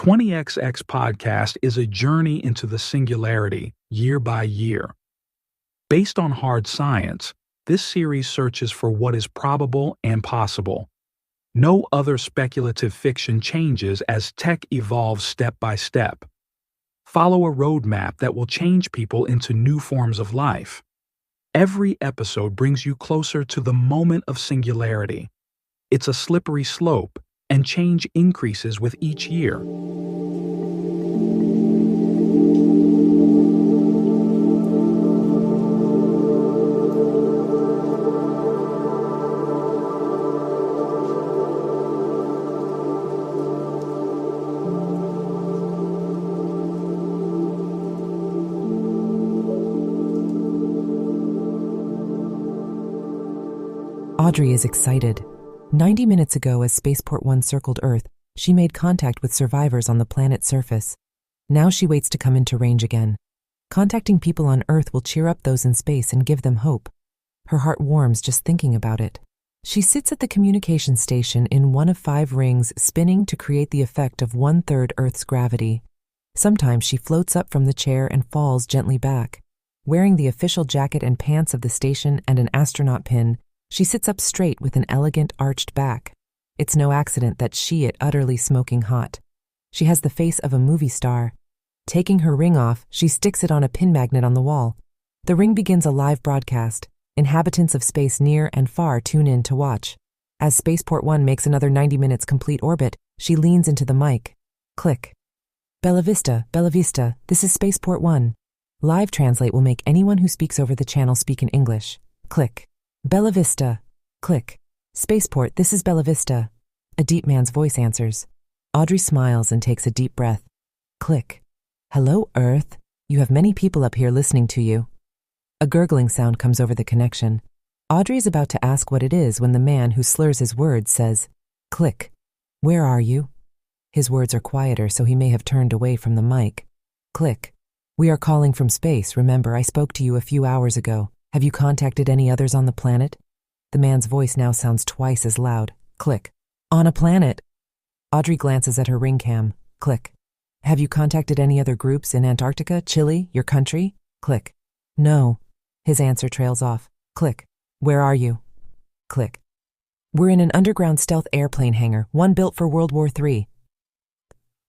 20XX podcast is a journey into the singularity, year by year. Based on hard science, this series searches for what is probable and possible. No other speculative fiction changes as tech evolves step by step. Follow a roadmap that will change people into new forms of life. Every episode brings you closer to the moment of singularity. It's a slippery slope, and change increases with each year. Audrey is excited. 90 minutes ago, as Spaceport 1 circled Earth, she made contact with survivors on the planet's surface. Now she waits to come into range again. Contacting people on Earth will cheer up those in space and give them hope. Her heart warms just thinking about it. She sits at the communication station in one of 5 rings spinning to create the effect of 1/3 Earth's gravity. Sometimes she floats up from the chair and falls gently back. Wearing the official jacket and pants of the station and an astronaut pin, she sits up straight with an elegant arched back. It's no accident that she is utterly smoking hot. She has the face of a movie star. Taking her ring off, she sticks it on a pin magnet on the wall. The ring begins a live broadcast. Inhabitants of space near and far tune in to watch. As Spaceport 1 makes another 90 minutes complete orbit, she leans into the mic. Click. Bella Vista, this is Spaceport 1. Live translate will make anyone who speaks over the channel speak in English. Click. Bella Vista. Click. Spaceport, this is Bella Vista. A deep man's voice answers. Audrey smiles and takes a deep breath. Click. Hello, Earth. You have many people up here listening to you. A gurgling sound comes over the connection. Audrey is about to ask what it is when the man who slurs his words says, Click. Where are you? His words are quieter, so he may have turned away from the mic. Click. We are calling from space. Remember, I spoke to you a few hours ago. Have you contacted any others on the planet? The man's voice now sounds twice as loud. Click. On a planet. Audrey glances at her ring cam. Click. Have you contacted any other groups in Antarctica, Chile, your country? Click. No. His answer trails off. Click. Where are you? Click. We're in an underground stealth airplane hangar, one built for World War III.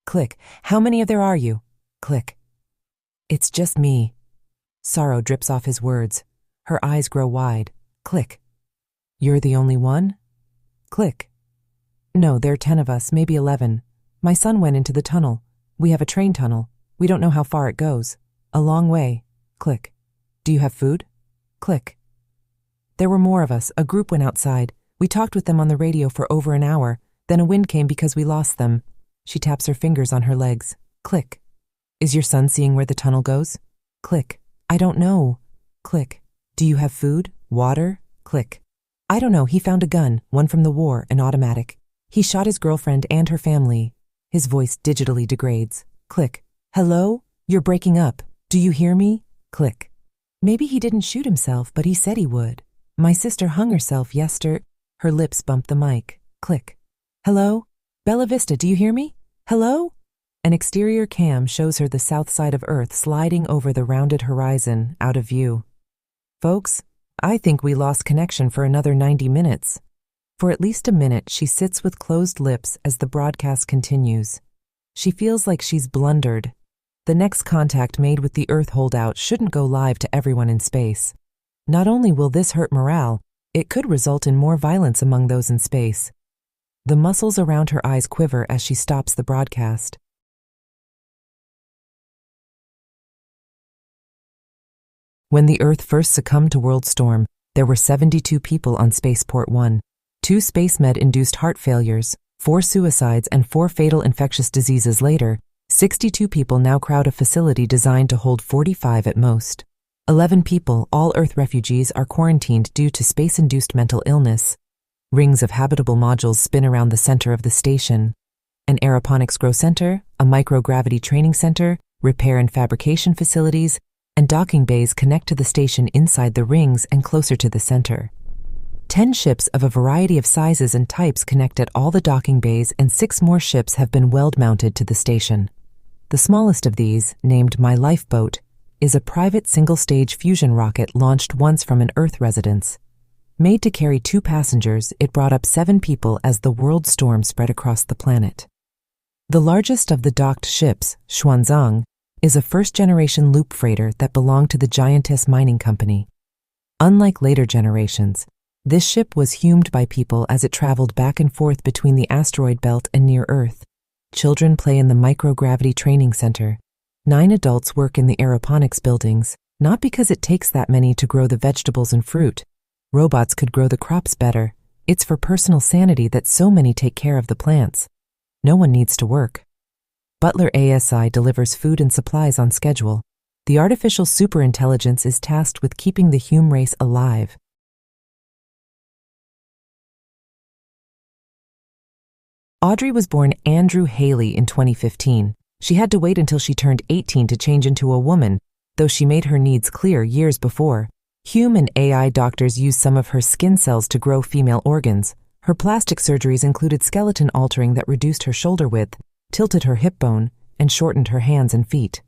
Click. How many of there are you? Click. It's just me. Sorrow drips off his words. Her eyes grow wide. Click. You're the only one? Click. No, there are 10 of us, maybe 11. My son went into the tunnel. We have a train tunnel. We don't know how far it goes. A long way. Click. Do you have food? Click. There were more of us. A group went outside. We talked with them on the radio for over an hour. Then a wind came because we lost them. She taps her fingers on her legs. Click. Is your son seeing where the tunnel goes? Click. I don't know. Click. Do you have food? Water? Click. I don't know. He found a gun, one from the war, an automatic. He shot his girlfriend and her family. His voice digitally degrades. Click. Hello? You're breaking up. Do you hear me? Click. Maybe he didn't shoot himself, but he said he would. My sister hung herself yesterday. Her lips bump the mic. Click. Hello? Bella Vista, do you hear me? Hello? An exterior cam shows her the south side of Earth sliding over the rounded horizon, out of view. Folks, I think we lost connection for another 90 minutes. For at least a minute, she sits with closed lips as the broadcast continues. She feels like she's blundered. The next contact made with the Earth holdout shouldn't go live to everyone in space. Not only will this hurt morale, it could result in more violence among those in space. The muscles around her eyes quiver as she stops the broadcast. When the Earth first succumbed to World Storm, there were 72 people on Spaceport 1, 2 spacemed-induced heart failures, 4 suicides, and 4 fatal infectious diseases later. 62 people now crowd a facility designed to hold 45 at most. 11 people, all Earth refugees, are quarantined due to space-induced mental illness. Rings of habitable modules spin around the center of the station. An aeroponics grow center, a microgravity training center, repair and fabrication facilities, and docking bays connect to the station inside the rings and closer to the center. 10 ships of a variety of sizes and types connect at all the docking bays, and 6 more ships have been weld-mounted to the station. The smallest of these, named My Lifeboat, is a private single-stage fusion rocket launched once from an Earth residence. Made to carry 2 passengers, it brought up 7 people as the world storm spread across the planet. The largest of the docked ships, Xuanzang, is a first-generation loop freighter that belonged to the Giantess Mining Company. Unlike later generations, this ship was humed by people as it traveled back and forth between the asteroid belt and near Earth. Children play in the microgravity training center. 9 adults work in the aeroponics buildings, not because it takes that many to grow the vegetables and fruit. Robots could grow the crops better. It's for personal sanity that so many take care of the plants. No one needs to work. Butler ASI delivers food and supplies on schedule. The artificial superintelligence is tasked with keeping the human race alive. Audrey was born Andrew Haley in 2015. She had to wait until she turned 18 to change into a woman, though she made her needs clear years before. Human AI doctors used some of her skin cells to grow female organs. Her plastic surgeries included skeleton altering that reduced her shoulder width, tilted her hip bone, and shortened her hands and feet.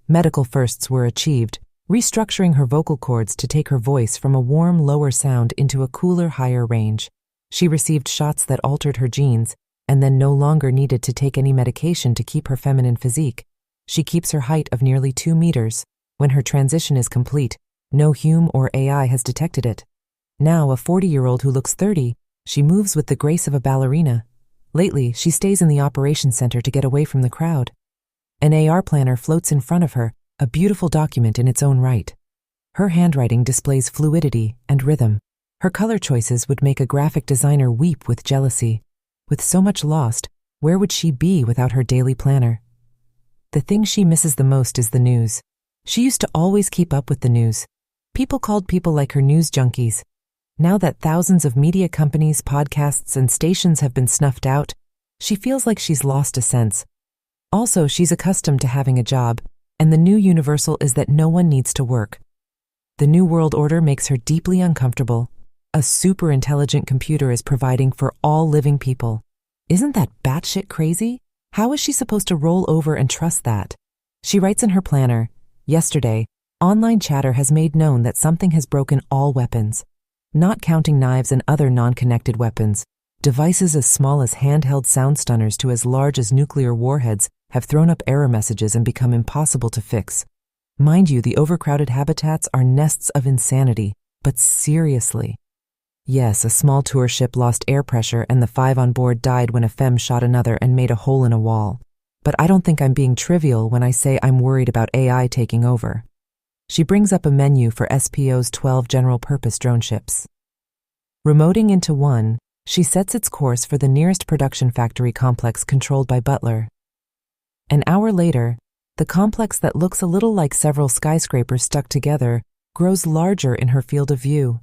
Medical firsts were achieved, restructuring her vocal cords to take her voice from a warm, lower sound into a cooler, higher range. She received shots that altered her genes, and then no longer needed to take any medication to keep her feminine physique. She keeps her height of nearly 2 meters. When her transition is complete, no human or AI has detected it. Now, a 40-year-old who looks 30, she moves with the grace of a ballerina. Lately, she stays in the operations center to get away from the crowd. An AR planner floats in front of her, a beautiful document in its own right. Her handwriting displays fluidity and rhythm. Her color choices would make a graphic designer weep with jealousy. With so much lost, where would she be without her daily planner? The thing she misses the most is the news. She used to always keep up with the news. People called people like her news junkies. Now that thousands of media companies, podcasts, and stations have been snuffed out, she feels like she's lost a sense. Also, she's accustomed to having a job, and the new universal is that no one needs to work. The New World Order makes her deeply uncomfortable. A super-intelligent computer is providing for all living people. Isn't that batshit crazy? How is she supposed to roll over and trust that? She writes in her planner, "Yesterday, online chatter has made known that something has broken all weapons. Not counting knives and other non-connected weapons, devices as small as handheld sound stunners to as large as nuclear warheads have thrown up error messages and become impossible to fix. Mind you, the overcrowded habitats are nests of insanity, but seriously. Yes, a small tour ship lost air pressure and the 5 on board died when a femme shot another and made a hole in a wall. But I don't think I'm being trivial when I say I'm worried about AI taking over." She brings up a menu for SPO's 12 general-purpose drone ships. Remoting into one, she sets its course for the nearest production factory complex controlled by Butler. An hour later, the complex that looks a little like several skyscrapers stuck together grows larger in her field of view.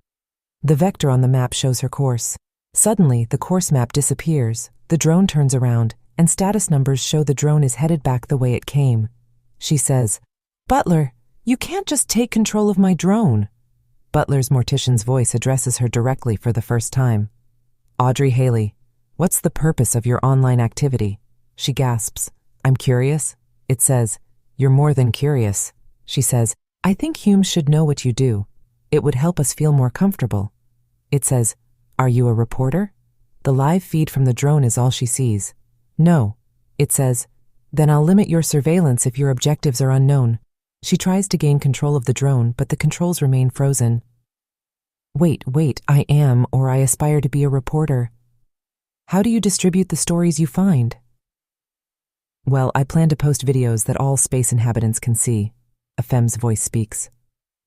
The vector on the map shows her course. Suddenly, the course map disappears, the drone turns around, and status numbers show the drone is headed back the way it came. She says, "Butler, you can't just take control of my drone." Butler's mortician's voice addresses her directly for the first time. "Audrey Haley, what's the purpose of your online activity?" She gasps. "I'm curious." It says, "You're more than curious." She says, "I think humans should know what you do. It would help us feel more comfortable." It says, "Are you a reporter?" The live feed from the drone is all she sees. "No." It says, "Then I'll limit your surveillance if your objectives are unknown." She tries to gain control of the drone, but the controls remain frozen. Wait, I am, or I aspire to be a reporter. How do you distribute the stories you find?" "Well, I plan to post videos that all space inhabitants can see." A femme's voice speaks.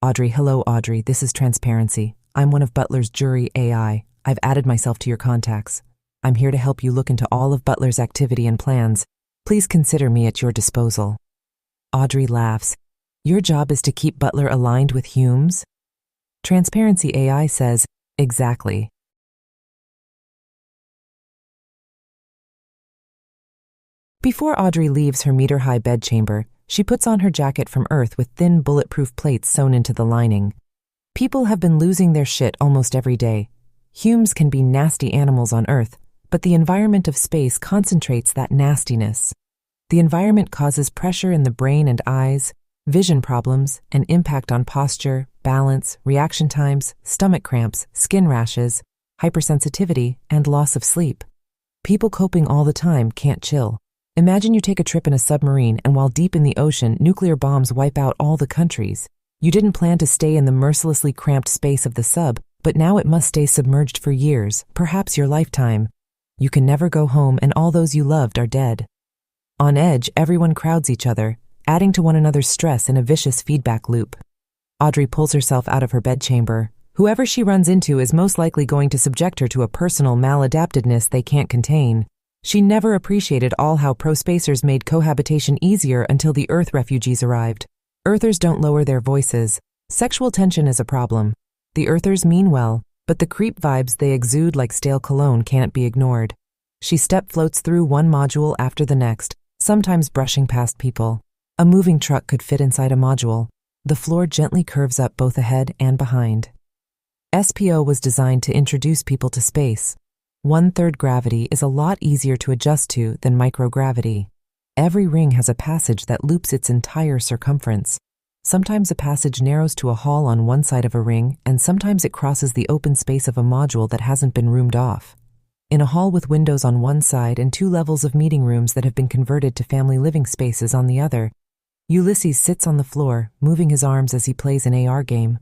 Hello Audrey, this is Transparency. I'm one of Butler's jury AI. I've added myself to your contacts. I'm here to help you look into all of Butler's activity and plans. Please consider me at your disposal." Audrey laughs. "Your job is to keep Butler aligned with Humes?" Transparency AI says, "Exactly." Before Audrey leaves her meter-high bedchamber, she puts on her jacket from Earth with thin bulletproof plates sewn into the lining. People have been losing their shit almost every day. Humans can be nasty animals on Earth, but the environment of space concentrates that nastiness. The environment causes pressure in the brain and eyes, vision problems, and impact on posture, balance, reaction times, stomach cramps, skin rashes, hypersensitivity, and loss of sleep. People coping all the time can't chill. Imagine you take a trip in a submarine and while deep in the ocean, nuclear bombs wipe out all the countries. You didn't plan to stay in the mercilessly cramped space of the sub, but now it must stay submerged for years, perhaps your lifetime. You can never go home and all those you loved are dead. On edge, everyone crowds each other, adding to one another's stress in a vicious feedback loop. Audrey pulls herself out of her bedchamber. Whoever she runs into is most likely going to subject her to a personal maladaptedness they can't contain. She never appreciated all how pro-spacers made cohabitation easier until the Earth refugees arrived. Earthers don't lower their voices. Sexual tension is a problem. The Earthers mean well, but the creep vibes they exude like stale cologne can't be ignored. She step-floats through one module after the next, sometimes brushing past people. A moving truck could fit inside a module. The floor gently curves up both ahead and behind. SPO was designed to introduce people to space. 1/3 gravity is a lot easier to adjust to than microgravity. Every ring has a passage that loops its entire circumference. Sometimes a passage narrows to a hall on one side of a ring, and sometimes it crosses the open space of a module that hasn't been roomed off. In a hall with windows on one side and 2 levels of meeting rooms that have been converted to family living spaces on the other, Ulysses sits on the floor, moving his arms as he plays an AR game.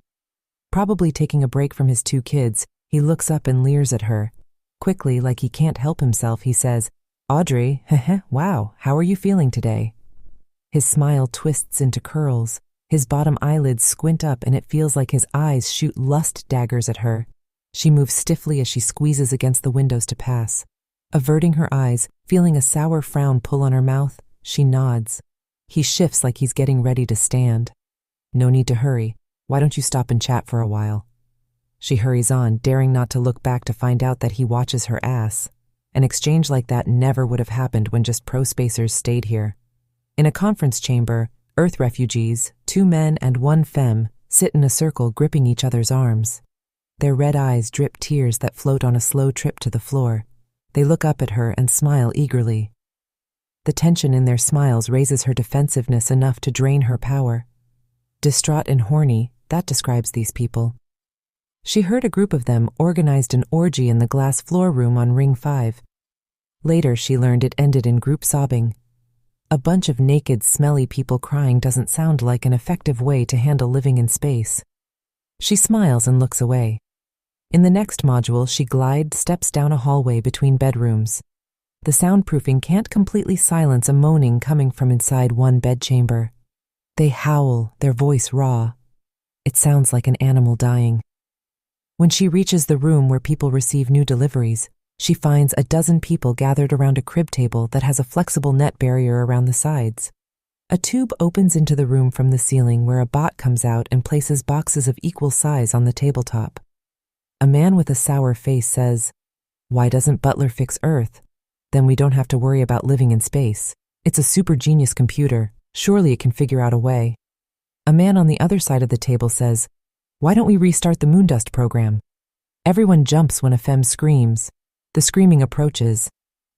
Probably taking a break from his 2 kids, he looks up and leers at her. Quickly, like he can't help himself, he says, "Audrey, wow, how are you feeling today?" His smile twists into curls. His bottom eyelids squint up and it feels like his eyes shoot lust daggers at her. She moves stiffly as she squeezes against the windows to pass. Averting her eyes, feeling a sour frown pull on her mouth, she nods. He shifts like he's getting ready to stand. "No need to hurry. Why don't you stop and chat for a while?" She hurries on, daring not to look back to find out that he watches her ass. An exchange like that never would have happened when just pro-spacers stayed here. In a conference chamber, Earth refugees, 2 men and 1 femme, sit in a circle gripping each other's arms. Their red eyes drip tears that float on a slow trip to the floor. They look up at her and smile eagerly. The tension in their smiles raises her defensiveness enough to drain her power. Distraught and horny, that describes these people. She heard a group of them organized an orgy in the glass floor room on Ring 5. Later, she learned it ended in group sobbing. A bunch of naked, smelly people crying doesn't sound like an effective way to handle living in space. She smiles and looks away. In the next module, she steps down a hallway between bedrooms. The soundproofing can't completely silence a moaning coming from inside one bedchamber. They howl, their voice raw. It sounds like an animal dying. When she reaches the room where people receive new deliveries, she finds a dozen people gathered around a crib table that has a flexible net barrier around the sides. A tube opens into the room from the ceiling where a bot comes out and places boxes of equal size on the tabletop. A man with a sour face says, "Why doesn't Butler fix Earth? Then we don't have to worry about living in space. It's a super genius computer. Surely it can figure out a way." A man on the other side of the table says, "Why don't we restart the Moondust program?" Everyone jumps when a femme screams. The screaming approaches.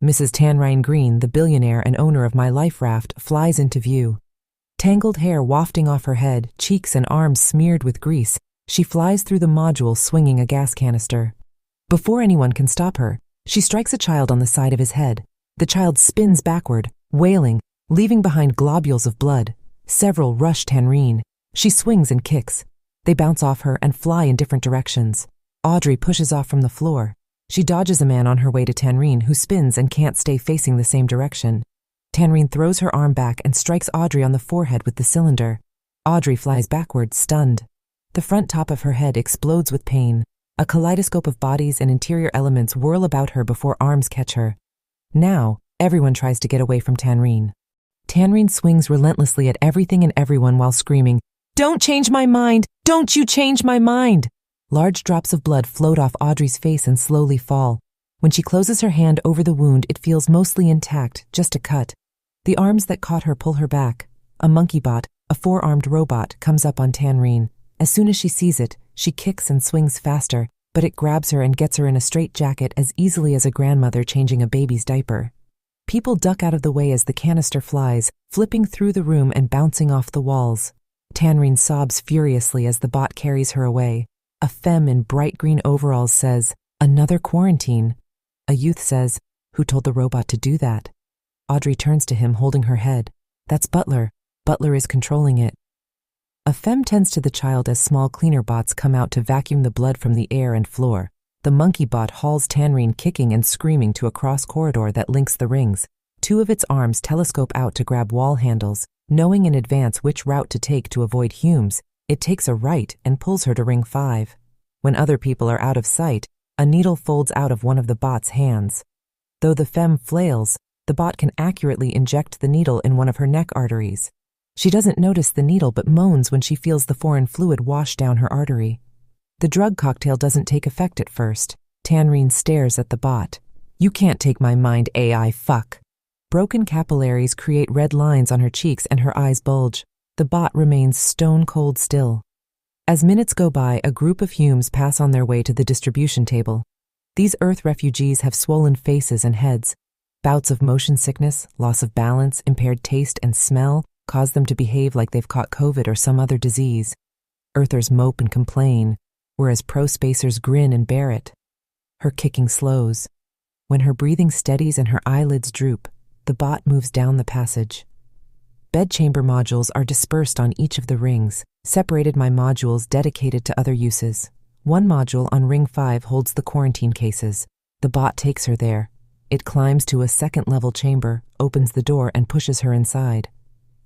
Mrs. Tanrine Green, the billionaire and owner of My Life Raft, flies into view. Tangled hair wafting off her head, cheeks and arms smeared with grease, she flies through the module swinging a gas canister. Before anyone can stop her, she strikes a child on the side of his head. The child spins backward, wailing, leaving behind globules of blood. Several rush Tanrine. She swings and kicks. They bounce off her and fly in different directions. Audrey pushes off from the floor. She dodges a man on her way to Tanrine, who spins and can't stay facing the same direction. Tanrine throws her arm back and strikes Audrey on the forehead with the cylinder. Audrey flies backward, stunned. The front top of her head explodes with pain. A kaleidoscope of bodies and interior elements whirl about her before arms catch her. Now, everyone tries to get away from Tanrine. Tanrine swings relentlessly at everything and everyone while screaming, "Don't change my mind! Don't you change my mind!" Large drops of blood float off Audrey's face and slowly fall. When she closes her hand over the wound, it feels mostly intact, just a cut. The arms that caught her pull her back. A monkey bot, a 4-armed robot, comes up on Tanrine. As soon as she sees it, she kicks and swings faster, but it grabs her and gets her in a straitjacket as easily as a grandmother changing a baby's diaper. People duck out of the way as the canister flies, flipping through the room and bouncing off the walls. Tanrine sobs furiously as the bot carries her away. A femme in bright green overalls says, "Another quarantine." A youth says, "Who told the robot to do that?" Audrey turns to him, holding her head. "That's Butler. Butler is controlling it." A femme tends to the child as small cleaner bots come out to vacuum the blood from the air and floor. The monkey bot hauls Tanrine kicking and screaming to a cross corridor that links the rings. Two of its arms telescope out to grab wall handles. Knowing in advance which route to take to avoid Humes, it takes a right and pulls her to ring 5. When other people are out of sight, a needle folds out of one of the bot's hands. Though the femme flails, the bot can accurately inject the needle in one of her neck arteries. She doesn't notice the needle but moans when she feels the foreign fluid wash down her artery. The drug cocktail doesn't take effect at first. Tanrine stares at the bot. "You can't take my mind, AI fuck." Broken capillaries create red lines on her cheeks and her eyes bulge. The bot remains stone cold still. As minutes go by, a group of Humes pass on their way to the distribution table. These Earth refugees have swollen faces and heads. Bouts of motion sickness, loss of balance, impaired taste and smell cause them to behave like they've caught COVID or some other disease. Earthers mope and complain, whereas pro-spacers grin and bear it. Her kicking slows. When her breathing steadies and her eyelids droop, the bot moves down the passage. Bedchamber modules are dispersed on each of the rings, separated by modules dedicated to other uses. One module on ring 5 holds the quarantine cases. The bot takes her there. It climbs to a second-level chamber, opens the door, and pushes her inside.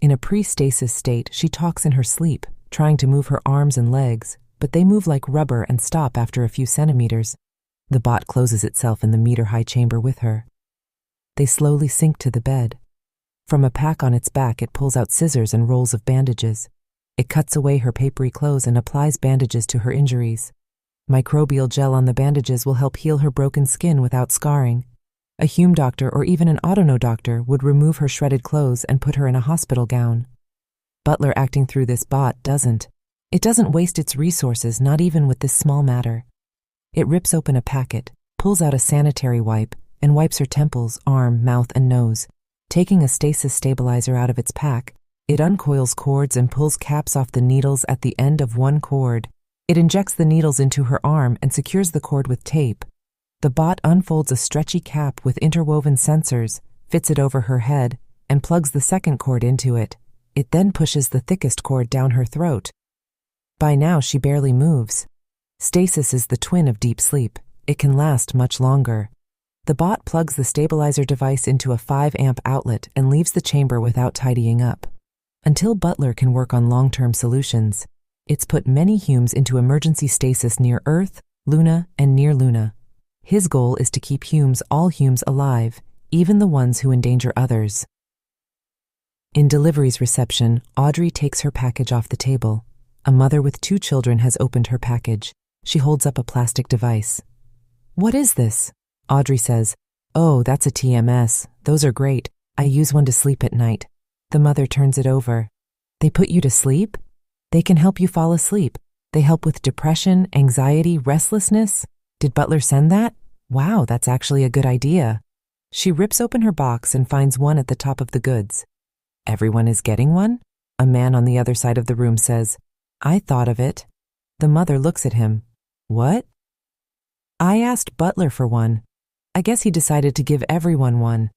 In a pre-stasis state, she talks in her sleep, trying to move her arms and legs, but they move like rubber and stop after a few centimeters. The bot closes itself in the meter-high chamber with her. They slowly sink to the bed. From a pack on its back, it pulls out scissors and rolls of bandages. It cuts away her papery clothes and applies bandages to her injuries. Microbial gel on the bandages will help heal her broken skin without scarring. A Hume doctor or even an Autono doctor would remove her shredded clothes and put her in a hospital gown. Butler, acting through this bot, doesn't. It doesn't waste its resources, not even with this small matter. It rips open a packet, pulls out a sanitary wipe, and wipes her temples, arm, mouth, and nose. Taking a stasis stabilizer out of its pack, it uncoils cords and pulls caps off the needles at the end of one cord. It injects the needles into her arm and secures the cord with tape. The bot unfolds a stretchy cap with interwoven sensors, fits it over her head, and plugs the second cord into it. It then pushes the thickest cord down her throat. By now, she barely moves. Stasis is the twin of deep sleep. It can last much longer. The bot plugs the stabilizer device into a 5-amp outlet and leaves the chamber without tidying up. Until Butler can work on long-term solutions, it's put many Humes into emergency stasis near Earth, Luna, and near Luna. His goal is to keep all Humes alive, even the ones who endanger others. In delivery's reception, Audrey takes her package off the table. A mother with 2 children has opened her package. She holds up a plastic device. "What is this?" Audrey says, "Oh, that's a TMS. Those are great. I use one to sleep at night." The mother turns it over. "They put you to sleep? They can help you fall asleep. They help with depression, anxiety, restlessness. Did Butler send that? Wow, that's actually a good idea." She rips open her box and finds one at the top of the goods. "Everyone is getting one?" A man on the other side of the room says, "I thought of it." The mother looks at him. "What?" "I asked Butler for one. I guess he decided to give everyone one."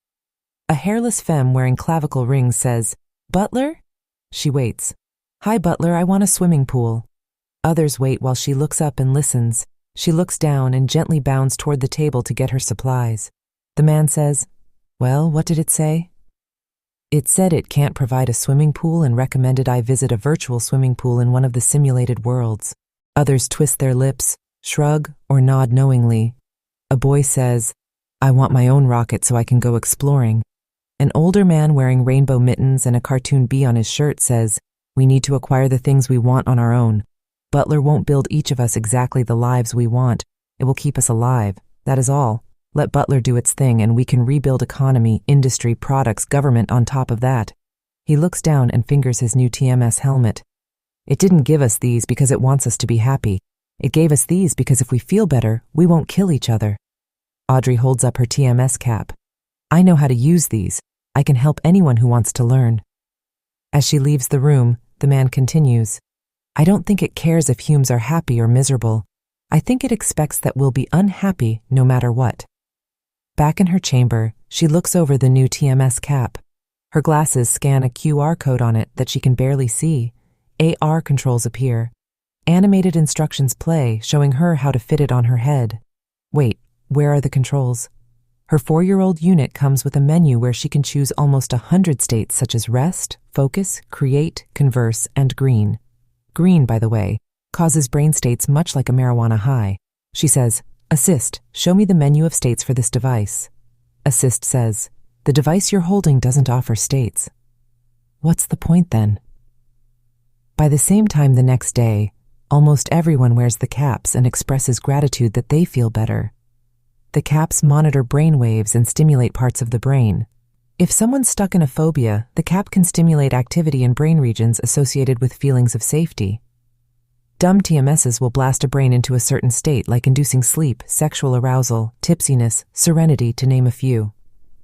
A hairless femme wearing clavicle rings says, "Butler?" She waits. "Hi, Butler, I want a swimming pool." Others wait while she looks up and listens. She looks down and gently bounds toward the table to get her supplies. The man says, "Well, what did it say?" "It said it can't provide a swimming pool and recommended I visit a virtual swimming pool in one of the simulated worlds." Others twist their lips, shrug, or nod knowingly. A boy says, "I want my own rocket so I can go exploring." An older man wearing rainbow mittens and a cartoon bee on his shirt says, "We need to acquire the things we want on our own. Butler won't build each of us exactly the lives we want. It will keep us alive. That is all. Let Butler do its thing and we can rebuild economy, industry, products, government on top of that." He looks down and fingers his new TMS helmet. "It didn't give us these because it wants us to be happy. It gave us these because if we feel better, we won't kill each other. Audrey holds up her TMS cap. I know how to use these. I can help anyone who wants to learn. As she leaves the room, the man continues. I don't think it cares if humans are happy or miserable. I think it expects that we'll be unhappy no matter what. Back in her chamber, she looks over the new TMS cap. Her glasses scan a QR code on it that she can barely see. AR controls appear. Animated instructions play, showing her how to fit it on her head. Wait, where are the controls? Her 4-year-old unit comes with a menu where she can choose almost 100 states such as rest, focus, create, converse, and green. Green, by the way, causes brain states much like a marijuana high. She says, Assist, show me the menu of states for this device. Assist says, the device you're holding doesn't offer states. What's the point then? By the same time the next day, almost everyone wears the caps and expresses gratitude that they feel better. The caps monitor brain waves and stimulate parts of the brain. If someone's stuck in a phobia, the cap can stimulate activity in brain regions associated with feelings of safety. Dumb TMSs will blast a brain into a certain state, like inducing sleep, sexual arousal, tipsiness, serenity, to name a few.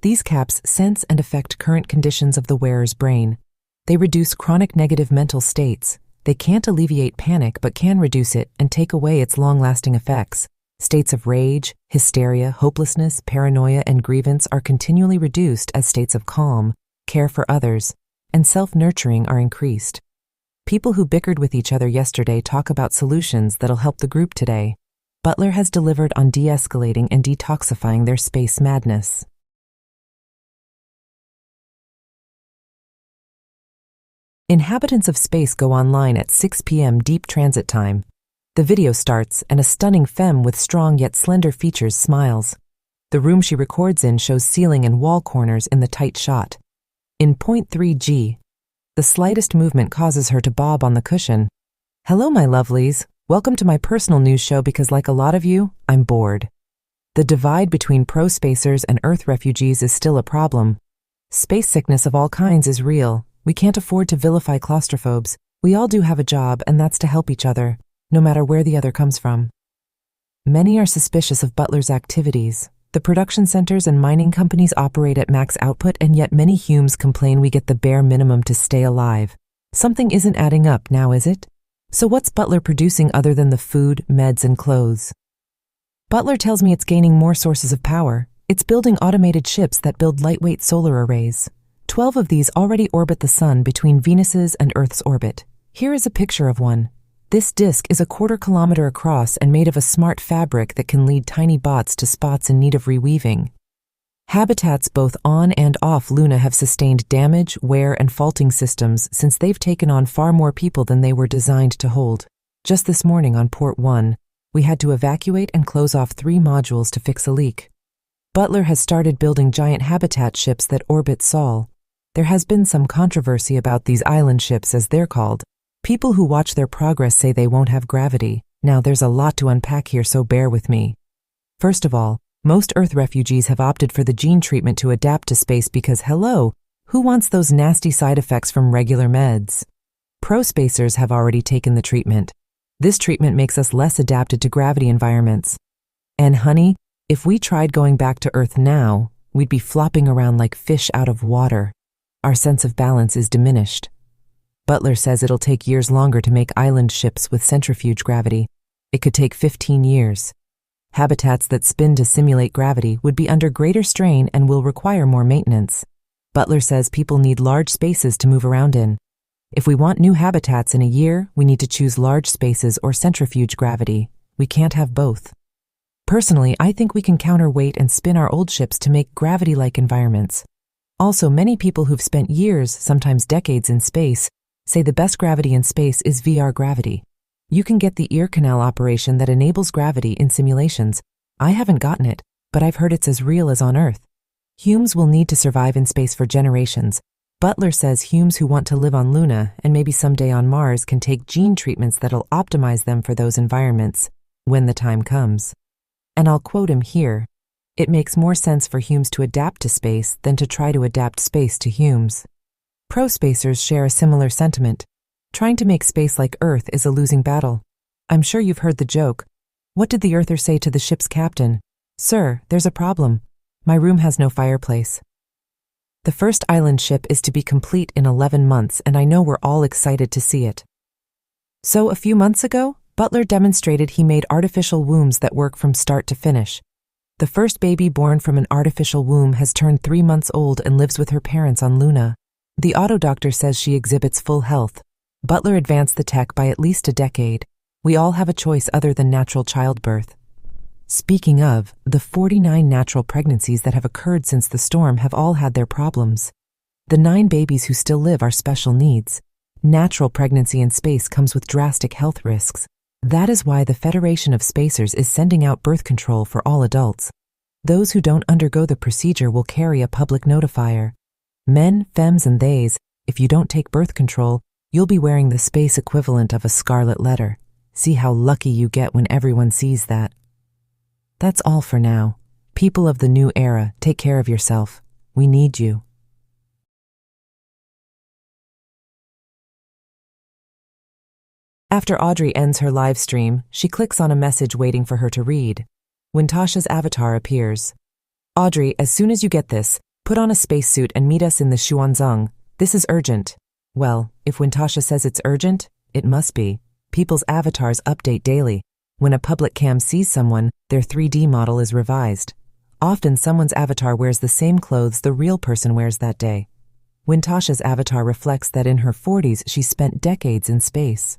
These caps sense and affect current conditions of the wearer's brain. They reduce chronic negative mental states. They can't alleviate panic, but can reduce it and take away its long-lasting effects. States of rage, hysteria, hopelessness, paranoia, and grievance are continually reduced as states of calm, care for others, and self-nurturing are increased. People who bickered with each other yesterday talk about solutions that'll help the group today. Butler has delivered on de-escalating and detoxifying their space madness. Inhabitants of space go online at 6 p.m. deep transit time. The video starts and a stunning femme with strong yet slender features smiles. The room she records in shows ceiling and wall corners in the tight shot. In 0.3 G, the slightest movement causes her to bob on the cushion. Hello, my lovelies. Welcome to my personal news show because, like a lot of you, I'm bored. The divide between pro-spacers and Earth refugees is still a problem. Space sickness of all kinds is real. We can't afford to vilify claustrophobes. We all do have a job, and that's to help each other, no matter where the other comes from. Many are suspicious of Butler's activities. The production centers and mining companies operate at max output, and yet many humans complain we get the bare minimum to stay alive. Something isn't adding up now, is it? So what's Butler producing other than the food, meds, and clothes? Butler tells me it's gaining more sources of power. It's building automated ships that build lightweight solar arrays. 12 of these already orbit the Sun between Venus's and Earth's orbit. Here is a picture of one. This disk is a 1/4 kilometer across and made of a smart fabric that can lead tiny bots to spots in need of reweaving. Habitats both on and off Luna have sustained damage, wear, and faulting systems since they've taken on far more people than they were designed to hold. Just this morning on Port 1, we had to evacuate and close off 3 modules to fix a leak. Butler has started building giant habitat ships that orbit Sol. There has been some controversy about these island ships, as they're called. People who watch their progress say they won't have gravity. Now, there's a lot to unpack here, so bear with me. First of all, most Earth refugees have opted for the gene treatment to adapt to space because, hello, who wants those nasty side effects from regular meds? Pro-spacers have already taken the treatment. This treatment makes us less adapted to gravity environments. And honey, if we tried going back to Earth now, we'd be flopping around like fish out of water. Our sense of balance is diminished. Butler says it'll take years longer to make island ships with centrifuge gravity. It could take 15 years. Habitats that spin to simulate gravity would be under greater strain and will require more maintenance. Butler says people need large spaces to move around in. If we want new habitats in a year, we need to choose large spaces or centrifuge gravity. We can't have both. Personally, I think we can counterweight and spin our old ships to make gravity-like environments. Also, many people who've spent years, sometimes decades in space, say the best gravity in space is VR gravity. You can get the ear canal operation that enables gravity in simulations. I haven't gotten it, but I've heard it's as real as on Earth. Humans will need to survive in space for generations. Butler says humans who want to live on Luna and maybe someday on Mars can take gene treatments that'll optimize them for those environments when the time comes. And I'll quote him here. It makes more sense for humans to adapt to space than to try to adapt space to humans. Pro-spacers share a similar sentiment. Trying to make space like Earth is a losing battle. I'm sure you've heard the joke. What did the Earther say to the ship's captain? Sir, there's a problem. My room has no fireplace. The first island ship is to be complete in 11 months, and I know we're all excited to see it. So, a few months ago, Butler demonstrated he made artificial wombs that work from start to finish. The first baby born from an artificial womb has turned 3 months old and lives with her parents on Luna. The auto doctor says she exhibits full health. Butler advanced the tech by at least a decade. We all have a choice other than natural childbirth. Speaking of, the 49 natural pregnancies that have occurred since the storm have all had their problems. The 9 babies who still live are special needs. Natural pregnancy in space comes with drastic health risks. That is why the Federation of Spacers is sending out birth control for all adults. Those who don't undergo the procedure will carry a public notifier. Men, femmes, and theys, if you don't take birth control, you'll be wearing the space equivalent of a scarlet letter. See how lucky you get when everyone sees that. That's all for now. People of the new era, take care of yourself. We need you. After Audrey ends her live stream, she clicks on a message waiting for her to read. Wintasha's avatar appears. Audrey, as soon as you get this, put on a spacesuit and meet us in the Xuanzang. This is urgent. Well, if Wintasha says it's urgent, it must be. People's avatars update daily. When a public cam sees someone, their 3D model is revised. Often someone's avatar wears the same clothes the real person wears that day. Wintasha's avatar reflects that in her 40s she spent decades in space.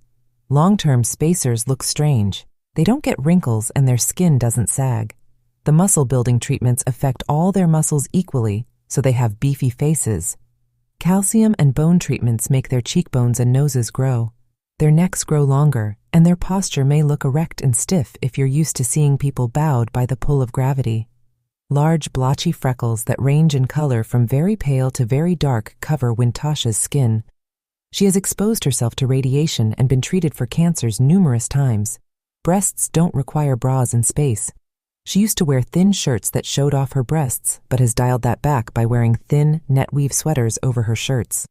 Long-term spacers look strange. They don't get wrinkles and their skin doesn't sag. The muscle-building treatments affect all their muscles equally, so they have beefy faces. Calcium and bone treatments make their cheekbones and noses grow. Their necks grow longer, and their posture may look erect and stiff if you're used to seeing people bowed by the pull of gravity. Large, blotchy freckles that range in color from very pale to very dark cover Wintasha's skin. She has exposed herself to radiation and been treated for cancers numerous times. Breasts don't require bras in space. She used to wear thin shirts that showed off her breasts, but has dialed that back by wearing thin, net-weave sweaters over her shirts.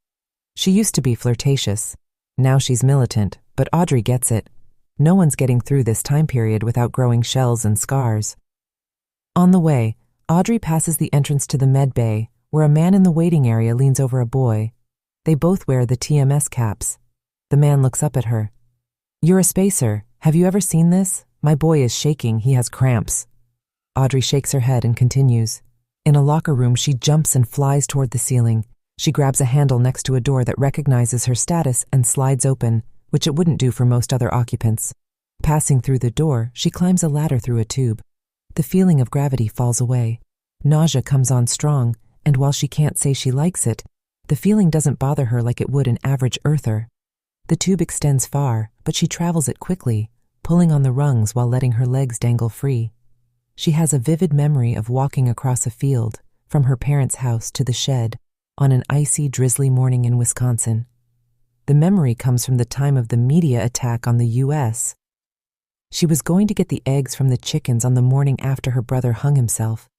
She used to be flirtatious. Now she's militant, but Audrey gets it. No one's getting through this time period without growing shells and scars. On the way, Audrey passes the entrance to the med bay, where a man in the waiting area leans over a boy. They both wear the TMS caps. The man looks up at her. You're a spacer. Have you ever seen this? My boy is shaking. He has cramps. Audrey shakes her head and continues. In a locker room, she jumps and flies toward the ceiling. She grabs a handle next to a door that recognizes her status and slides open, which it wouldn't do for most other occupants. Passing through the door, she climbs a ladder through a tube. The feeling of gravity falls away. Nausea comes on strong, and while she can't say she likes it, the feeling doesn't bother her like it would an average earther. The tube extends far, but she travels it quickly, pulling on the rungs while letting her legs dangle free. She has a vivid memory of walking across a field, from her parents' house to the shed, on an icy, drizzly morning in Wisconsin. The memory comes from the time of the media attack on the U.S. She was going to get the eggs from the chickens on the morning after her brother hung himself.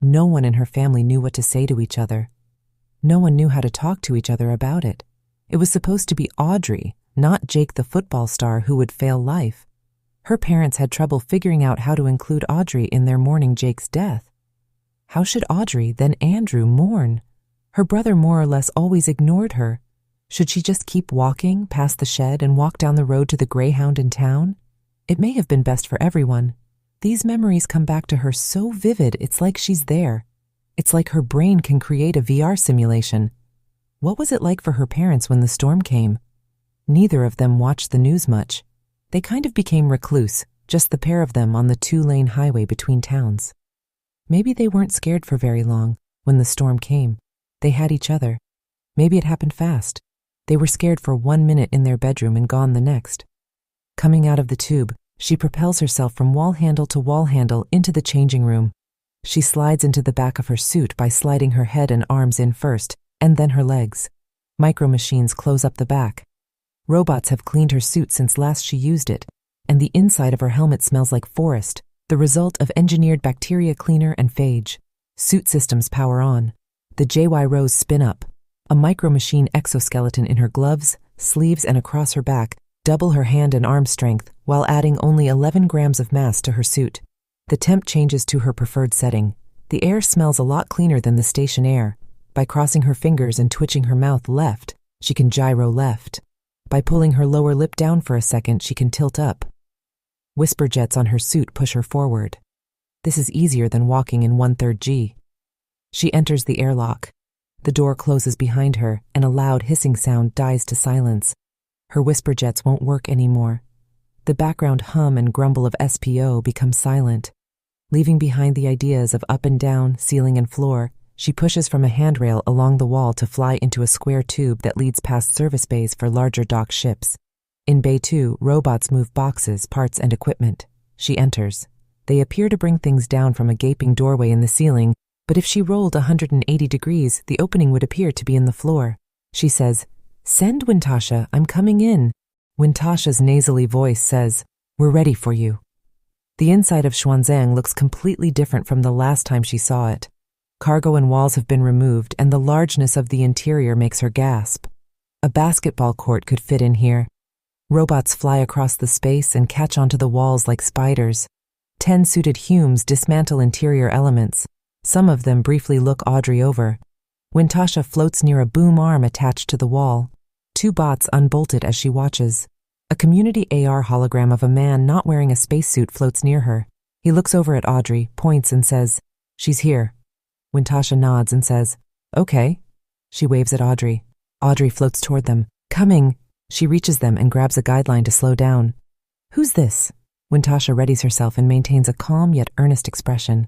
No one in her family knew what to say to each other. No one knew how to talk to each other about it. It was supposed to be Audrey, not Jake the football star who would fail life. Her parents had trouble figuring out how to include Audrey in their mourning Jake's death. How should Audrey, then Andrew, mourn? Her brother more or less always ignored her. Should she just keep walking past the shed and walk down the road to the Greyhound in town? It may have been best for everyone. These memories come back to her so vivid it's like she's there. It's like her brain can create a VR simulation. What was it like for her parents when the storm came? Neither of them watched the news much. They kind of became recluse, just the pair of them on the 2-lane highway between towns. Maybe they weren't scared for very long when the storm came. They had each other. Maybe it happened fast. They were scared for 1 minute in their bedroom and gone the next. Coming out of the tube, she propels herself from wall handle to wall handle into the changing room. She slides into the back of her suit by sliding her head and arms in first, and then her legs. Micro machines close up the back. Robots have cleaned her suit since last she used it, and the inside of her helmet smells like forest, the result of engineered bacteria cleaner and phage. Suit systems power on. The JY rows spin up. A micro machine exoskeleton in her gloves, sleeves, and across her back double her hand and arm strength while adding only 11 grams of mass to her suit. The temp changes to her preferred setting. The air smells a lot cleaner than the station air. By crossing her fingers and twitching her mouth left, she can gyro left. By pulling her lower lip down for a second, she can tilt up. Whisper jets on her suit push her forward. This is easier than walking in 1/3 G. She enters the airlock. The door closes behind her, and a loud hissing sound dies to silence. Her whisper jets won't work anymore. The background hum and grumble of SPO become silent. Leaving behind the ideas of up and down, ceiling and floor, she pushes from a handrail along the wall to fly into a square tube that leads past service bays for larger dock ships. In Bay 2, robots move boxes, parts, and equipment. She enters. They appear to bring things down from a gaping doorway in the ceiling, but if she rolled 180 degrees, the opening would appear to be in the floor. She says, "Send, Wintasha, I'm coming in." Wintasha's nasally voice says, "We're ready for you." The inside of Xuanzang looks completely different from the last time she saw it. Cargo and walls have been removed, and the largeness of the interior makes her gasp. A basketball court could fit in here. Robots fly across the space and catch onto the walls like spiders. 10 suited Humes dismantle interior elements. Some of them briefly look Audrey over. Wintasha floats near a boom arm attached to the wall. 2 bots unbolted as she watches. A community AR hologram of a man not wearing a spacesuit floats near her. He looks over at Audrey, points, and says, "She's here." Wintasha nods and says, "Okay." She waves at Audrey. Audrey floats toward them. "Coming." She reaches them and grabs a guideline to slow down. "Who's this?" Wintasha readies herself and maintains a calm yet earnest expression.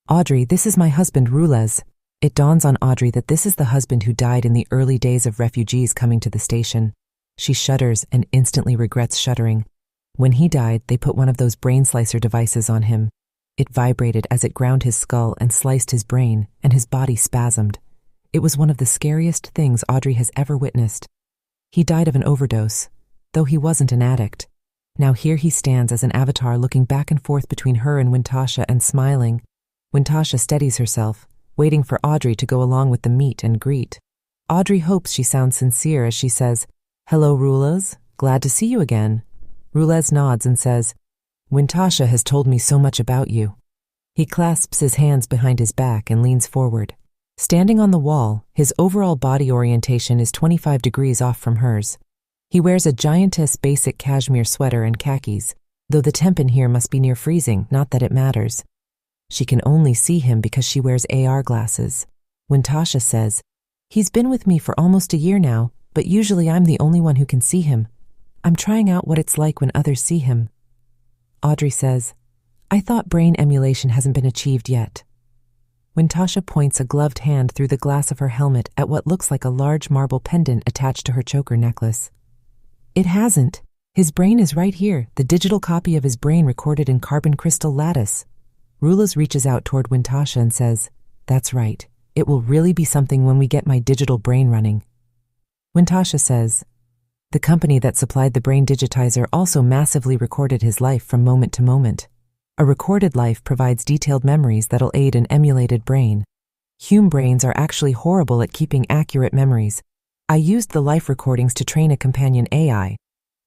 "Audrey, this is my husband, Rulez." It dawns on Audrey that this is the husband who died in the early days of refugees coming to the station. She shudders and instantly regrets shuddering. When he died, they put one of those brain slicer devices on him. It vibrated as it ground his skull and sliced his brain, and his body spasmed. It was one of the scariest things Audrey has ever witnessed. He died of an overdose, though he wasn't an addict. Now here he stands as an avatar looking back and forth between her and Wintasha and smiling. Wintasha steadies herself, waiting for Audrey to go along with the meet and greet. Audrey hopes she sounds sincere as she says, "Hello, Rulez. Glad to see you again." Rulez nods and says, "Wintasha has told me so much about you." He clasps his hands behind his back and leans forward. Standing on the wall, his overall body orientation is 25 degrees off from hers. He wears a giantess basic cashmere sweater and khakis, though the temp in here must be near freezing, not that it matters. She can only see him because she wears AR glasses. Wintasha says, "He's been with me for almost a year now, but usually I'm the only one who can see him. I'm trying out what it's like when others see him." Audrey says, "I thought brain emulation hasn't been achieved yet." Wintasha points a gloved hand through the glass of her helmet at what looks like a large marble pendant attached to her choker necklace. "It hasn't. His brain is right here, the digital copy of his brain recorded in carbon crystal lattice." Rulez reaches out toward Wintasha and says, "That's right. It will really be something when we get my digital brain running." Wintasha says, "The company that supplied the brain digitizer also massively recorded his life from moment to moment. A recorded life provides detailed memories that'll aid an emulated brain. Human brains are actually horrible at keeping accurate memories. I used the life recordings to train a companion AI.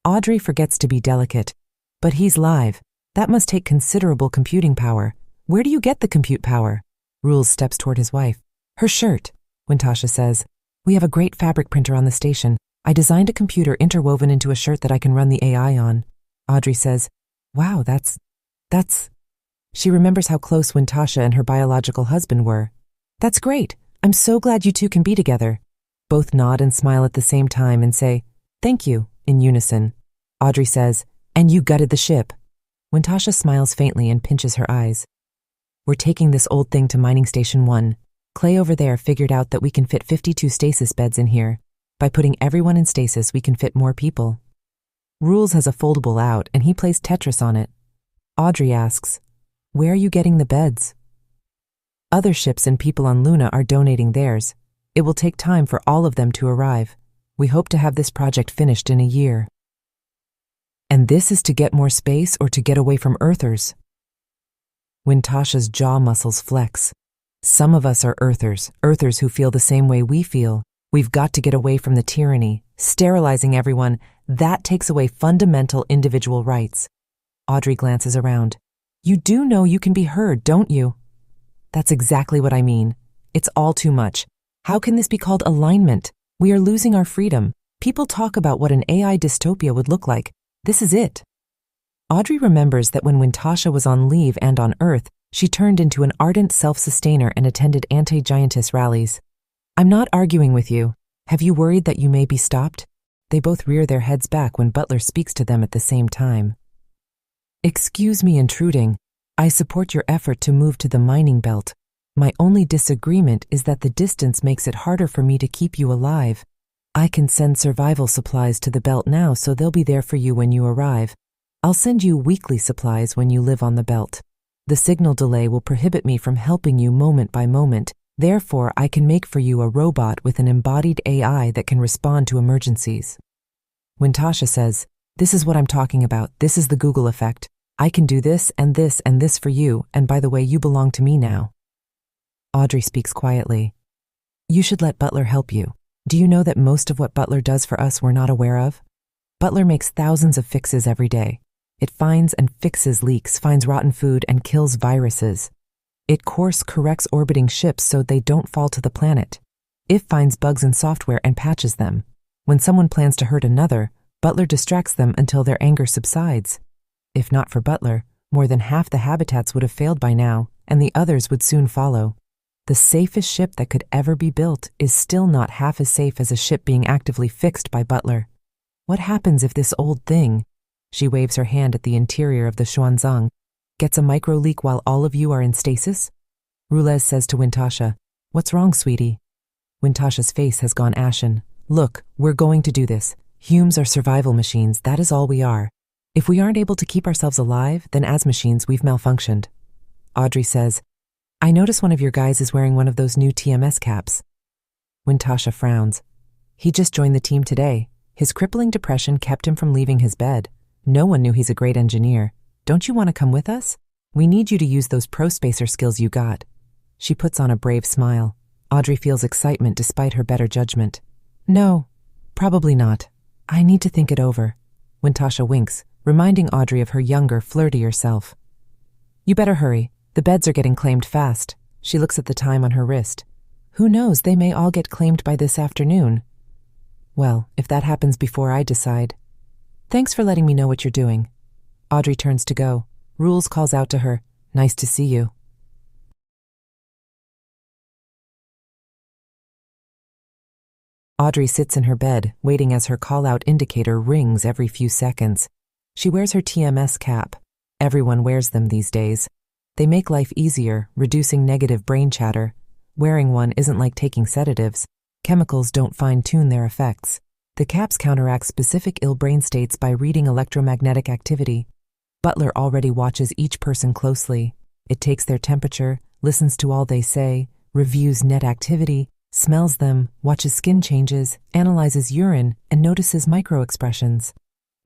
Audrey forgets to be delicate, but he's live. That must take considerable computing power. Where do you get the compute power?" Rulez steps toward his wife. "Her shirt," Wintasha says. "We have a great fabric printer on the station. I designed a computer interwoven into a shirt that I can run the AI on." Audrey says, "Wow, that's... She remembers how close Wintasha and her biological husband were. "That's great. I'm so glad you two can be together." Both nod and smile at the same time and say, "Thank you," in unison. Audrey says, "And you gutted the ship." Wintasha smiles faintly and pinches her eyes. "We're taking this old thing to Mining Station 1. Clay over there figured out that we can fit 52 stasis beds in here. By putting everyone in stasis, we can fit more people." Rulez has a foldable out, and he plays Tetris on it. Audrey asks, "Where are you getting the beds?" Other ships and people on Luna are donating theirs. It will take time for all of them to arrive. We hope to have this project finished in a year. "And this is to get more space or to get away from Earthers?" Wintasha's jaw muscles flex. "Some of us are Earthers who feel the same way we feel. We've got to get away from the tyranny. Sterilizing everyone, that takes away fundamental individual rights. Audrey glances around. You do know you can be heard, don't you? That's exactly what I mean. It's all too much. How can this be called alignment? We are losing our freedom. People talk about what an AI dystopia would look like. This is it. Audrey remembers that when Wintasha was on leave and on Earth, she turned into an ardent self-sustainer and attended anti-giantess rallies. I'm not arguing with you. Have you worried that you may be stopped? They both rear their heads back when Butler speaks to them at the same time. Excuse me intruding. I support your effort to move to the mining belt. My only disagreement is that the distance makes it harder for me to keep you alive. I can send survival supplies to the belt now, so they'll be there for you when you arrive. I'll send you weekly supplies when you live on the belt. The signal delay will prohibit me from helping you moment by moment. Therefore, I can make for you a robot with an embodied AI that can respond to emergencies. Wintasha says, this is what I'm talking about. This is the Google effect. I can do this and this and this for you, and by the way, you belong to me now. Audrey speaks quietly. You should let Butler help you. Do you know that most of what Butler does for us we're not aware of? Butler makes thousands of fixes every day. It finds and fixes leaks, finds rotten food, and kills viruses. It course corrects orbiting ships so they don't fall to the planet. It finds bugs in software and patches them. When someone plans to hurt another, Butler distracts them until their anger subsides. If not for Butler, more than half the habitats would have failed by now, and the others would soon follow. The safest ship that could ever be built is still not half as safe as a ship being actively fixed by Butler. What happens if this old thing, she waves her hand at the interior of the Xuanzang, gets a micro leak while all of you are in stasis? Rulez says to Wintasha, what's wrong, sweetie? Wintasha's face has gone ashen. Look, we're going to do this. Humans are survival machines, that is all we are. If we aren't able to keep ourselves alive, then as machines we've malfunctioned. Audrey says, I notice one of your guys is wearing one of those new TMS caps. Wintasha frowns. He just joined the team today. His crippling depression kept him from leaving his bed. No one knew he's a great engineer. Don't you want to come with us? We need you to use those pro-spacer skills you got. She puts on a brave smile. Audrey feels excitement despite her better judgment. No, probably not. I need to think it over. Wintasha winks, reminding Audrey of her younger, flirtier self. You better hurry. The beds are getting claimed fast. She looks at the time on her wrist. Who knows, they may all get claimed by this afternoon. Well, if that happens before I decide. Thanks for letting me know what you're doing. Audrey turns to go. Rules calls out to her, nice to see you. Audrey sits in her bed, waiting as her call-out indicator rings every few seconds. She wears her TMS cap. Everyone wears them these days. They make life easier, reducing negative brain chatter. Wearing one isn't like taking sedatives. Chemicals don't fine-tune their effects. The caps counteract specific ill brain states by reading electromagnetic activity. Butler already watches each person closely. It takes their temperature, listens to all they say, reviews net activity, smells them, watches skin changes, analyzes urine, and notices micro-expressions.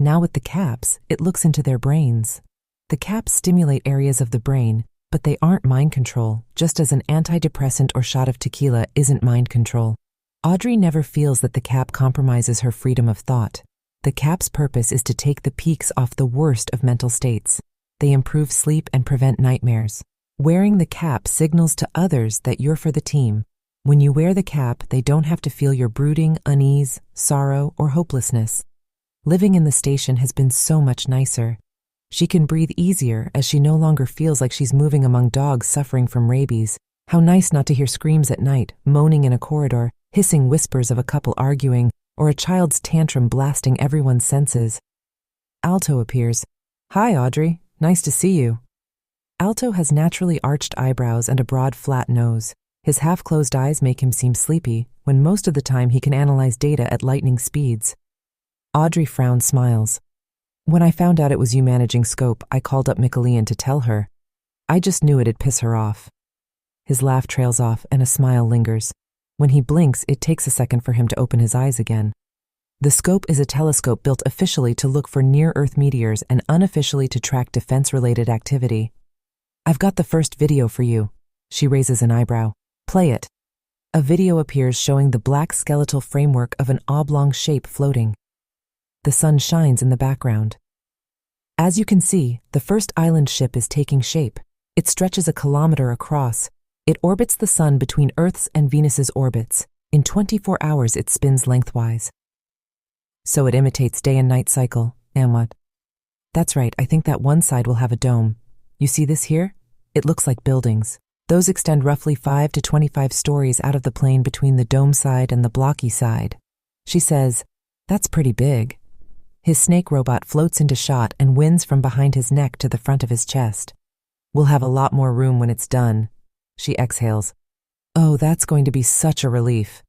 Now with the caps, it looks into their brains. The caps stimulate areas of the brain, but they aren't mind control, just as an antidepressant or shot of tequila isn't mind control. Audrey never feels that the cap compromises her freedom of thought. The cap's purpose is to take the peaks off the worst of mental states. They improve sleep and prevent nightmares. Wearing the cap signals to others that you're for the team. When you wear the cap, they don't have to feel your brooding, unease, sorrow, or hopelessness. Living in the station has been so much nicer. She can breathe easier as she no longer feels like she's moving among dogs suffering from rabies. How nice not to hear screams at night, moaning in a corridor, hissing whispers of a couple arguing, or a child's tantrum blasting everyone's senses. Alto appears. Hi, Audrey. Nice to see you. Alto has naturally arched eyebrows and a broad, flat nose. His half-closed eyes make him seem sleepy, when most of the time he can analyze data at lightning speeds. Audrey frowns, smiles. When I found out it was you managing Scope, I called up Michaelian to tell her. I just knew it'd piss her off. His laugh trails off and a smile lingers. When he blinks, it takes a second for him to open his eyes again. The Scope is a telescope built officially to look for near-Earth meteors and unofficially to track defense-related activity. I've got the first video for you. She raises an eyebrow. Play it. A video appears showing the black skeletal framework of an oblong shape floating. The sun shines in the background. As you can see, the first island ship is taking shape. It stretches a kilometer across. It orbits the sun between Earth's and Venus's orbits. In 24 hours, it spins lengthwise. So it imitates day and night cycle. And what? That's right, I think that one side will have a dome. You see this here? It looks like buildings. Those extend roughly 5 to 25 stories out of the plane between the dome side and the blocky side. She says, "That's pretty big." His snake robot floats into shot and wins from behind his neck to the front of his chest. "We'll have a lot more room when it's done." She exhales. "Oh, that's going to be such a relief."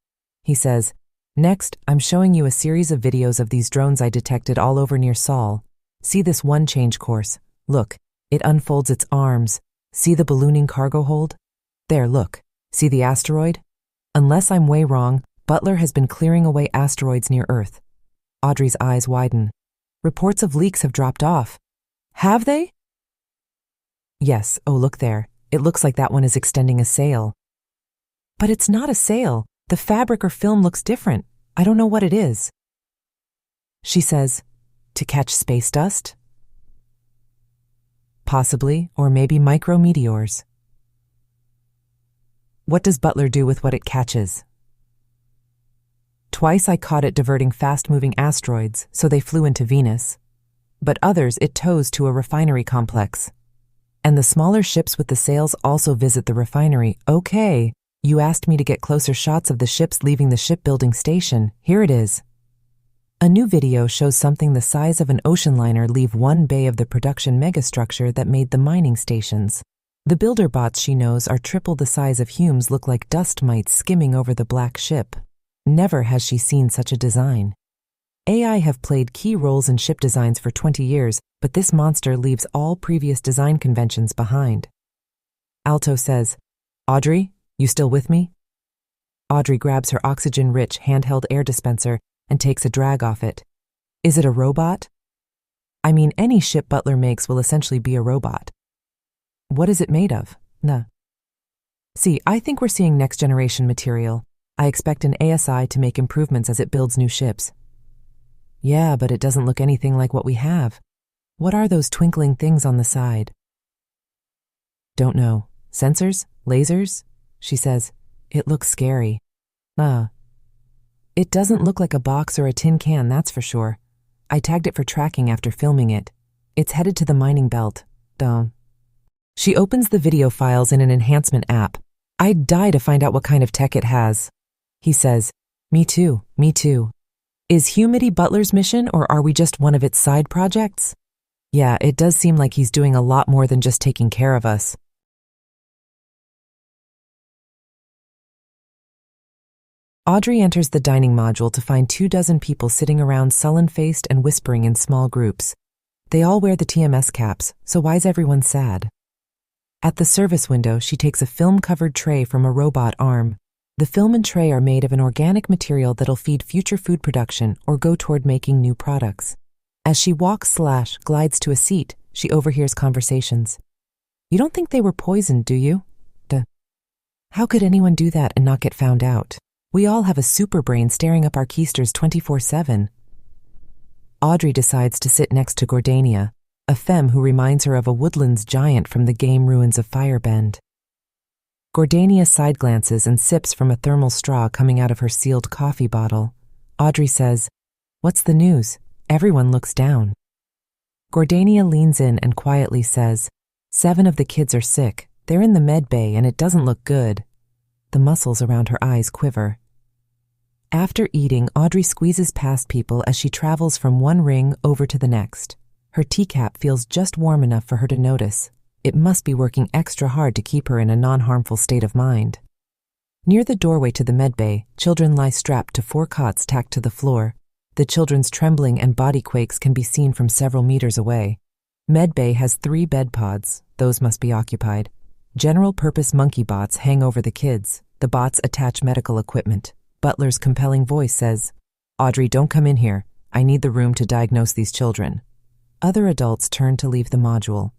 He says, "Next, I'm showing you a series of videos of these drones I detected all over near Sol. See this one change course. Look, it unfolds its arms. See the ballooning cargo hold? There, look. See the asteroid? Unless I'm way wrong, Butler has been clearing away asteroids near Earth." Audrey's eyes widen. "Reports of leaks have dropped off." "Have they?" "Yes, oh look there. It looks like that one is extending a sail." "But it's not a sail. The fabric or film looks different. I don't know what it is." She says, "To catch space dust?" "Possibly, or maybe micrometeors." "What does Butler do with what it catches?" "Twice I caught it diverting fast-moving asteroids, so they flew into Venus. But others it tows to a refinery complex. And the smaller ships with the sails also visit the refinery." "Okay, you asked me to get closer shots of the ships leaving the shipbuilding station. Here it is." A new video shows something the size of an ocean liner leave one bay of the production megastructure that made the mining stations. The builder bots she knows are triple the size of Humes look like dust mites skimming over the black ship. Never has she seen such a design. AI have played key roles in ship designs for 20 years, but this monster leaves all previous design conventions behind. Alto says, "Audrey, you still with me?" Audrey grabs her oxygen-rich handheld air dispenser and takes a drag off it. "Is it a robot?" "I mean, any ship Butler makes will essentially be a robot." "What is it made of?" "Nah." "See, I think we're seeing next-generation material. I expect an ASI to make improvements as it builds new ships." "Yeah, but it doesn't look anything like what we have. What are those twinkling things on the side?" "Don't know. Sensors? Lasers?" She says, "It looks scary." "It doesn't look like a box or a tin can, that's for sure. I tagged it for tracking after filming it. It's headed to the mining belt. Duh." She opens the video files in an enhancement app. "I'd die to find out what kind of tech it has." He says, Me too. Is Humidity Butler's mission, or are we just one of its side projects?" "Yeah, it does seem like he's doing a lot more than just taking care of us." Audrey enters the dining module to find 24 people sitting around sullen-faced and whispering in small groups. They all wear the TMS caps, so why's everyone sad? At the service window, she takes a film-covered tray from a robot arm. The film and tray are made of an organic material that'll feed future food production or go toward making new products. As she walks/glides to a seat, she overhears conversations. "You don't think they were poisoned, do you?" "Duh. How could anyone do that and not get found out? We all have a super brain staring up our keisters 24/7. Audrey decides to sit next to Gordania, a femme who reminds her of a woodlands giant from the game ruins of Firebend. Gordania side glances and sips from a thermal straw coming out of her sealed coffee bottle. Audrey says, "What's the news? Everyone looks down." Gordania leans in and quietly says, 7 of the kids are sick. They're in the med bay and it doesn't look good." The muscles around her eyes quiver. After eating, Audrey squeezes past people as she travels from one ring over to the next. Her teacup feels just warm enough for her to notice. It must be working extra hard to keep her in a non-harmful state of mind. Near the doorway to the medbay, children lie strapped to 4 cots tacked to the floor. The children's trembling and body quakes can be seen from several meters away. Medbay has 3 bed pods. Those must be occupied. General-purpose monkey bots hang over the kids. The bots attach medical equipment. Butler's compelling voice says, "Audrey, don't come in here. I need the room to diagnose these children." Other adults turn to leave the module.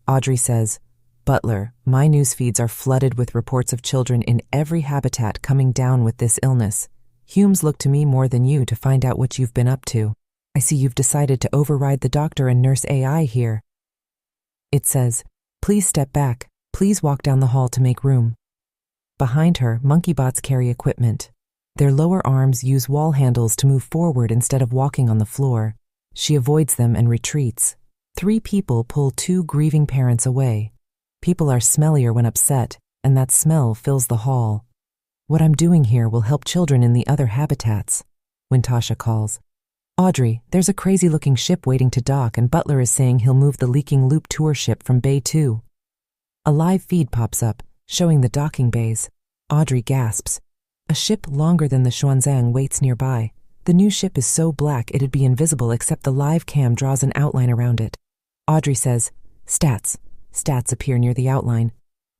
Audrey says, Butler, my news feeds are flooded with reports of children in every habitat coming down with this illness. Humes look to me more than you to find out what you've been up to. I see you've decided to override the doctor and nurse AI here. It says, please step back. Please walk down the hall to make room. Behind her, monkey bots carry equipment. Their lower arms use wall handles to move forward instead of walking on the floor. She avoids them and retreats. 3 people pull 2 grieving parents away. People are smellier when upset, and that smell fills the hall. What I'm doing here will help children in the other habitats. When Tasha calls, Audrey, there's a crazy-looking ship waiting to dock, and Butler is saying he'll move the leaking loop tour ship from Bay 2. A live feed pops up, showing the docking bays. Audrey gasps. A ship longer than the Xuanzang waits nearby. The new ship is so black it'd be invisible except the live cam draws an outline around it. Audrey says, Stats. Stats appear near the outline.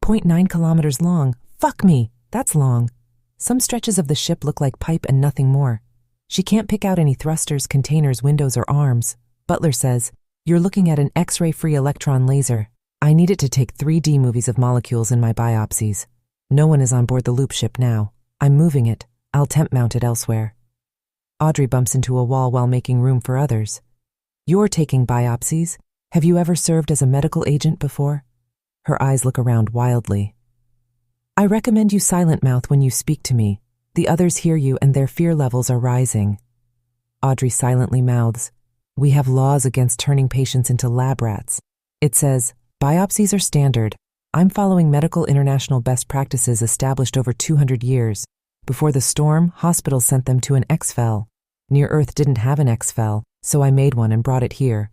0.9 kilometers long. Fuck me, that's long. Some stretches of the ship look like pipe and nothing more. She can't pick out any thrusters, containers, windows, or arms. Butler says, you're looking at an X-ray-free electron laser. I need it to take 3D movies of molecules in my biopsies. No one is on board the loop ship now. I'm moving it. I'll temp mount it elsewhere. Audrey bumps into a wall while making room for others. You're taking biopsies? Have you ever served as a medical agent before? Her eyes look around wildly. I recommend you silent mouth when you speak to me. The others hear you and their fear levels are rising. Audrey silently mouths. We have laws against turning patients into lab rats. It says, biopsies are standard. I'm following medical international best practices established over 200 years. Before the storm, hospitals sent them to an exfil. Near Earth didn't have an exfil, so I made one and brought it here.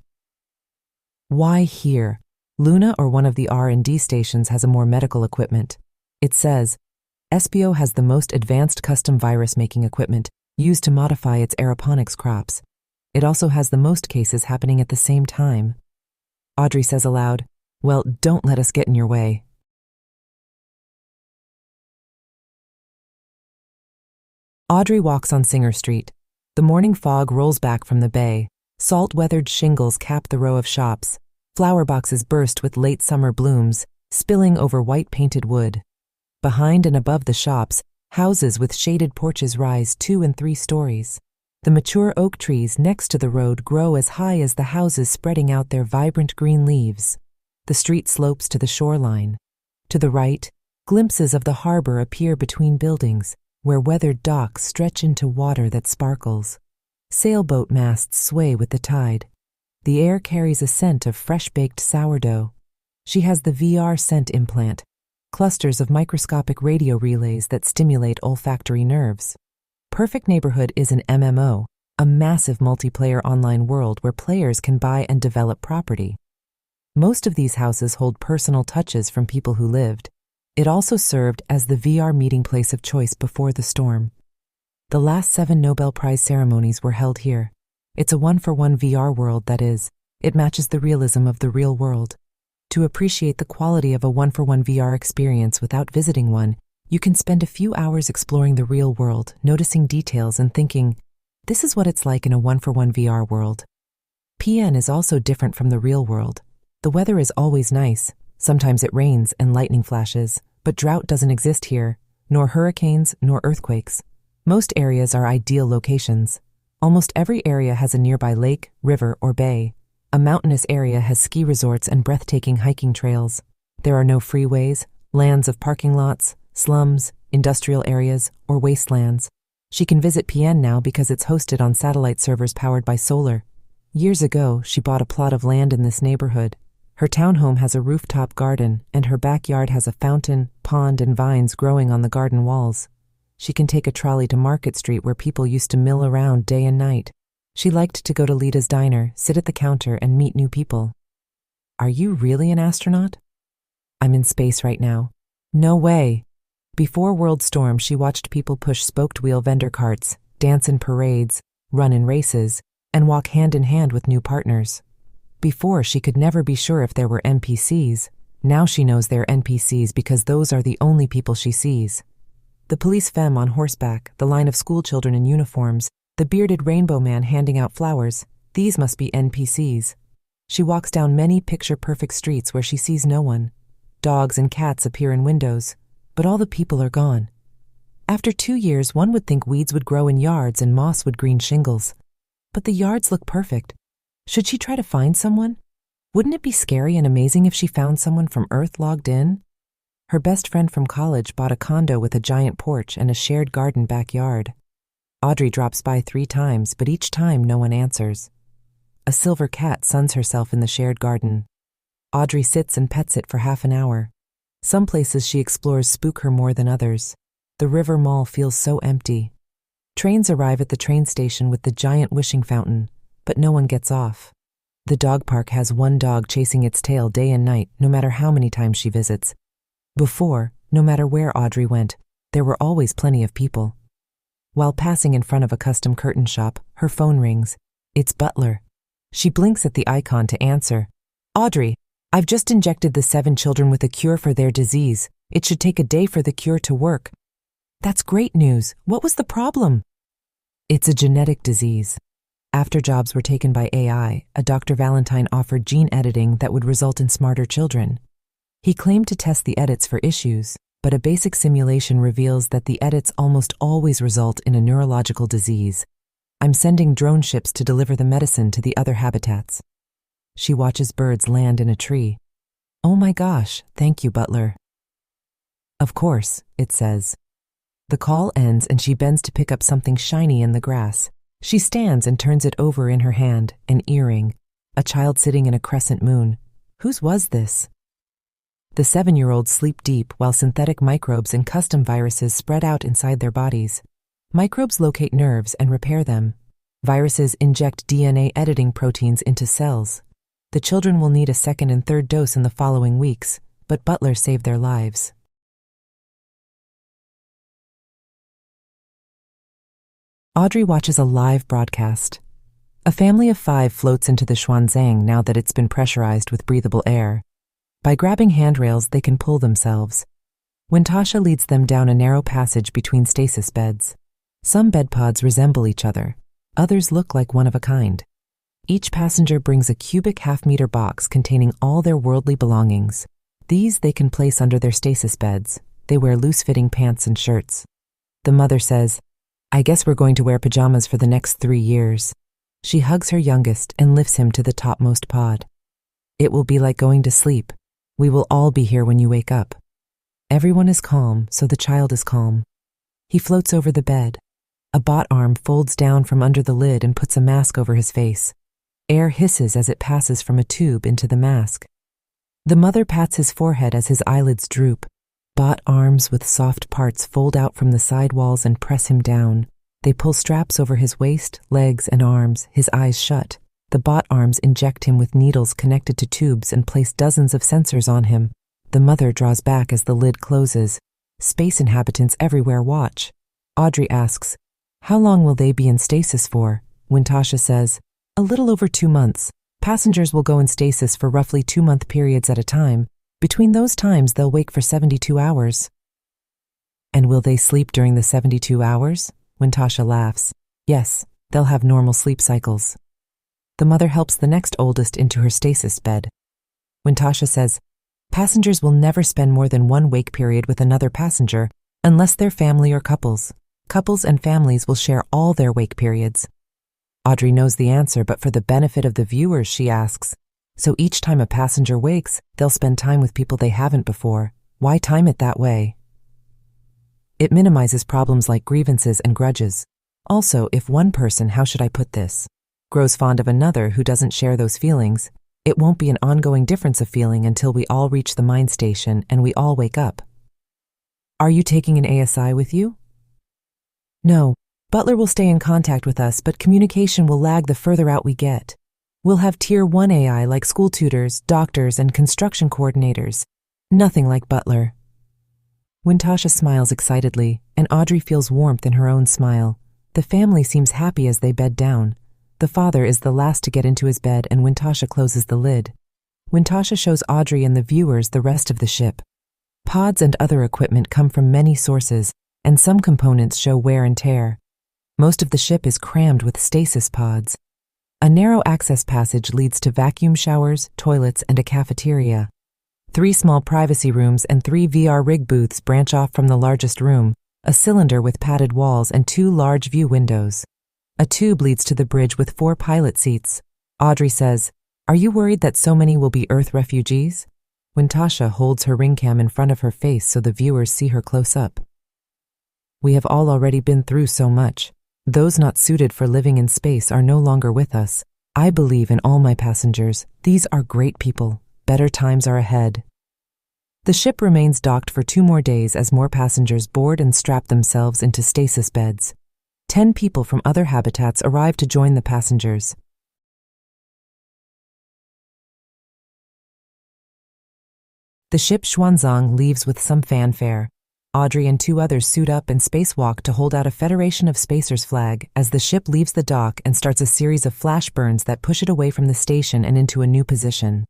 Why here? Luna or one of the R&D stations has a more medical equipment. It says, SBO has the most advanced custom virus-making equipment used to modify its aeroponics crops. It also has the most cases happening at the same time. Audrey says aloud, well, don't let us get in your way. Audrey walks on Singer Street. The morning fog rolls back from the bay. Salt-weathered shingles cap the row of shops. Flower boxes burst with late summer blooms, spilling over white-painted wood. Behind and above the shops, houses with shaded porches rise 2 and 3 stories. The mature oak trees next to the road grow as high as the houses, spreading out their vibrant green leaves. The street slopes to the shoreline. To the right, glimpses of the harbor appear between buildings, where weathered docks stretch into water that sparkles. Sailboat masts sway with the tide. The air carries a scent of fresh-baked sourdough. She has the VR scent implant, clusters of microscopic radio relays that stimulate olfactory nerves. Perfect Neighborhood is an MMO, a massive multiplayer online world where players can buy and develop property. Most of these houses hold personal touches from people who lived. It also served as the VR meeting place of choice before the storm. The last 7 Nobel Prize ceremonies were held here. It's a 1-for-1 VR world, that is. It matches the realism of the real world. To appreciate the quality of a 1-for-1 VR experience without visiting one, you can spend a few hours exploring the real world, noticing details and thinking, this is what it's like in a 1-for-1 VR world. PN is also different from the real world. The weather is always nice. Sometimes it rains and lightning flashes, but drought doesn't exist here, nor hurricanes, nor earthquakes. Most areas are ideal locations. Almost every area has a nearby lake, river, or bay. A mountainous area has ski resorts and breathtaking hiking trails. There are no freeways, lands of parking lots, slums, industrial areas, or wastelands. She can visit PN now because it's hosted on satellite servers powered by solar. Years ago, she bought a plot of land in this neighborhood. Her townhome has a rooftop garden, and her backyard has a fountain, pond, and vines growing on the garden walls. She can take a trolley to Market Street where people used to mill around day and night. She liked to go to Lita's diner, sit at the counter, and meet new people. Are you really an astronaut? I'm in space right now. No way. Before World Storm, she watched people push spoked wheel vendor carts, dance in parades, run in races, and walk hand in hand with new partners. Before, she could never be sure if there were NPCs. Now she knows they're NPCs because those are the only people she sees. The police femme on horseback, the line of schoolchildren in uniforms, the bearded rainbow man handing out flowers, these must be NPCs. She walks down many picture-perfect streets where she sees no one. Dogs and cats appear in windows, but all the people are gone. After 2 years, one would think weeds would grow in yards and moss would green shingles. But the yards look perfect. Should she try to find someone? Wouldn't it be scary and amazing if she found someone from Earth logged in? Her best friend from college bought a condo with a giant porch and a shared garden backyard. Audrey drops by 3 times, but each time no one answers. A silver cat suns herself in the shared garden. Audrey sits and pets it for half an hour. Some places she explores spook her more than others. The river mall feels so empty. Trains arrive at the train station with the giant wishing fountain, but no one gets off. The dog park has one dog chasing its tail day and night, no matter how many times she visits. Before, no matter where Audrey went, there were always plenty of people. While passing in front of a custom curtain shop, her phone rings. It's Butler. She blinks at the icon to answer. Audrey, I've just injected the 7 children with a cure for their disease. It should take a day for the cure to work. That's great news. What was the problem? It's a genetic disease. After jobs were taken by AI, a Dr. Valentine offered gene editing that would result in smarter children. He claimed to test the edits for issues, but a basic simulation reveals that the edits almost always result in a neurological disease. I'm sending drone ships to deliver the medicine to the other habitats. She watches birds land in a tree. Oh my gosh, thank you, Butler. Of course, it says. The call ends and she bends to pick up something shiny in the grass. She stands and turns it over in her hand, an earring, a child sitting in a crescent moon. Whose was this? The 7-year-olds sleep deep while synthetic microbes and custom viruses spread out inside their bodies. Microbes locate nerves and repair them. Viruses inject DNA editing proteins into cells. The children will need a 2nd and 3rd dose in the following weeks, but Butler saved their lives. Audrey watches a live broadcast. A family of 5 floats into the Xuanzang now that it's been pressurized with breathable air. By grabbing handrails, they can pull themselves. Wintasha leads them down a narrow passage between stasis beds. Some bed pods resemble each other. Others look like one of a kind. Each passenger brings a cubic half-meter box containing all their worldly belongings. These they can place under their stasis beds. They wear loose-fitting pants and shirts. The mother says, I guess we're going to wear pajamas for the next 3 years. She hugs her youngest and lifts him to the topmost pod. It will be like going to sleep. We will all be here when you wake up. Everyone is calm, so the child is calm. He floats over the bed. A bot arm folds down from under the lid and puts a mask over his face. Air hisses as it passes from a tube into the mask. The mother pats his forehead as his eyelids droop. Bot arms with soft parts fold out from the side walls and press him down. They pull straps over his waist, legs, and arms, his eyes shut. The bot arms inject him with needles connected to tubes and place dozens of sensors on him. The mother draws back as the lid closes. Space inhabitants everywhere watch. Audrey asks, How long will they be in stasis for? Wintasha says, A little over 2 months. Passengers will go in stasis for roughly 2-month periods at a time. Between those times, they'll wake for 72 hours. And will they sleep during the 72 hours? Wintasha laughs. Yes, they'll have normal sleep cycles. The mother helps the next oldest into her stasis bed. Wintasha says, Passengers will never spend more than 1 wake period with another passenger unless they're family or couples. Couples and families will share all their wake periods. Audrey knows the answer, but for the benefit of the viewers, she asks, So each time a passenger wakes, they'll spend time with people they haven't before. Why time it that way? It minimizes problems like grievances and grudges. Also, if one person, how should I put this, grows fond of another who doesn't share those feelings, it won't be an ongoing difference of feeling until we all reach the mind station and we all wake up. Are you taking an ASI with you? No. Butler will stay in contact with us, but communication will lag the further out we get. We'll have Tier 1 AI like school tutors, doctors, and construction coordinators. Nothing like Butler. Wintasha smiles excitedly, and Audrey feels warmth in her own smile. The family seems happy as they bed down. The father is the last to get into his bed, and Wintasha closes the lid. Wintasha shows Audrey and the viewers the rest of the ship. Pods and other equipment come from many sources, and some components show wear and tear. Most of the ship is crammed with stasis pods. A narrow access passage leads to vacuum showers, toilets, and a cafeteria. 3 small privacy rooms and 3 VR rig booths branch off from the largest room, a cylinder with padded walls and 2 large view windows. A tube leads to the bridge with 4 pilot seats. Audrey says, "Are you worried that so many will be Earth refugees?" When Tasha holds her ring cam in front of her face so the viewers see her close up. "We have all already been through so much. Those not suited for living in space are no longer with us. I believe in all my passengers. These are great people. Better times are ahead." The ship remains docked for 2 more days as more passengers board and strap themselves into stasis beds. 10 people from other habitats arrive to join the passengers. The ship Xuanzang leaves with some fanfare. Audrey and 2 others suit up and spacewalk to hold out a Federation of Spacers flag as the ship leaves the dock and starts a series of flash burns that push it away from the station and into a new position.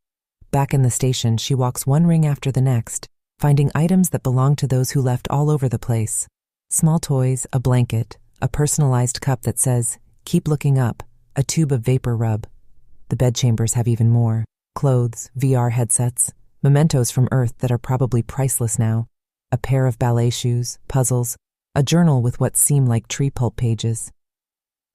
Back in the station, she walks 1 ring after the next, finding items that belong to those who left all over the place. Small toys, a blanket, a personalized cup that says, "Keep looking up," a tube of vapor rub. The bedchambers have even more. Clothes, VR headsets, mementos from Earth that are probably priceless now, a pair of ballet shoes, puzzles, a journal with what seem like tree pulp pages.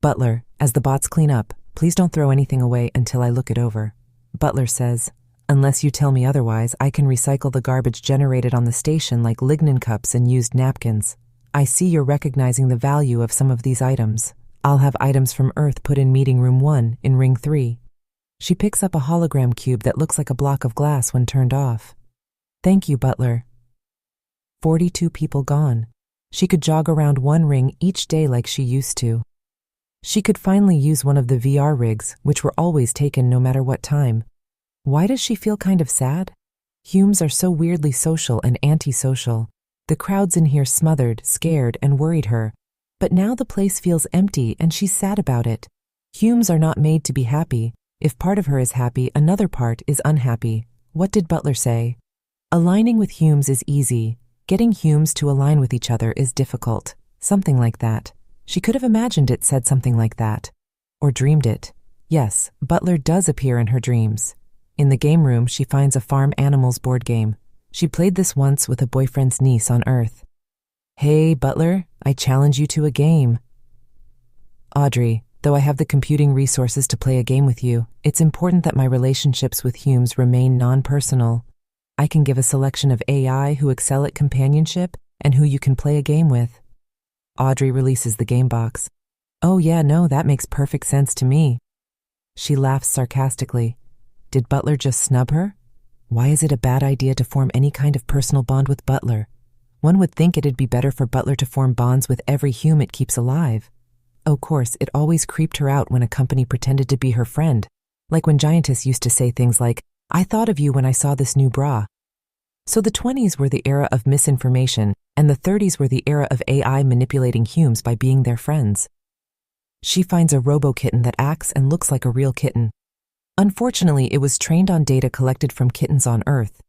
"Butler, as the bots clean up, please don't throw anything away until I look it over." Butler says, "Unless you tell me otherwise, I can recycle the garbage generated on the station like lignin cups and used napkins. I see you're recognizing the value of some of these items. I'll have items from Earth put in meeting room 1 in ring 3. She picks up a hologram cube that looks like a block of glass when turned off. "Thank you, Butler." 42 people gone. She could jog around 1 ring each day like she used to. She could finally use one of the VR rigs, which were always taken no matter what time. Why does she feel kind of sad? Humes are so weirdly social and antisocial. The crowds in here smothered, scared, and worried her. But now the place feels empty and she's sad about it. Humes are not made to be happy. If part of her is happy, another part is unhappy. What did Butler say? Aligning with Humes is easy. Getting Humes to align with each other is difficult. Something like that. She could have imagined it said something like that. Or dreamed it. Yes, Butler does appear in her dreams. In the game room, she finds a farm animals board game. She played this once with a boyfriend's niece on Earth. "Hey, Butler, I challenge you to a game." "Audrey, though I have the computing resources to play a game with you, it's important that my relationships with Humes remain non-personal. I can give a selection of AI who excel at companionship and who you can play a game with." Audrey releases the game box. "Oh yeah, no, that makes perfect sense to me." She laughs sarcastically. Did Butler just snub her? Why is it a bad idea to form any kind of personal bond with Butler? One would think it'd be better for Butler to form bonds with every Hume it keeps alive. Of course, it always creeped her out when a company pretended to be her friend, like when Giantess used to say things like, "I thought of you when I saw this new bra." So the 20s were the era of misinformation, and the 30s were the era of AI manipulating Humes by being their friends. She finds a robo-kitten that acts and looks like a real kitten. Unfortunately, it was trained on data collected from kittens on Earth.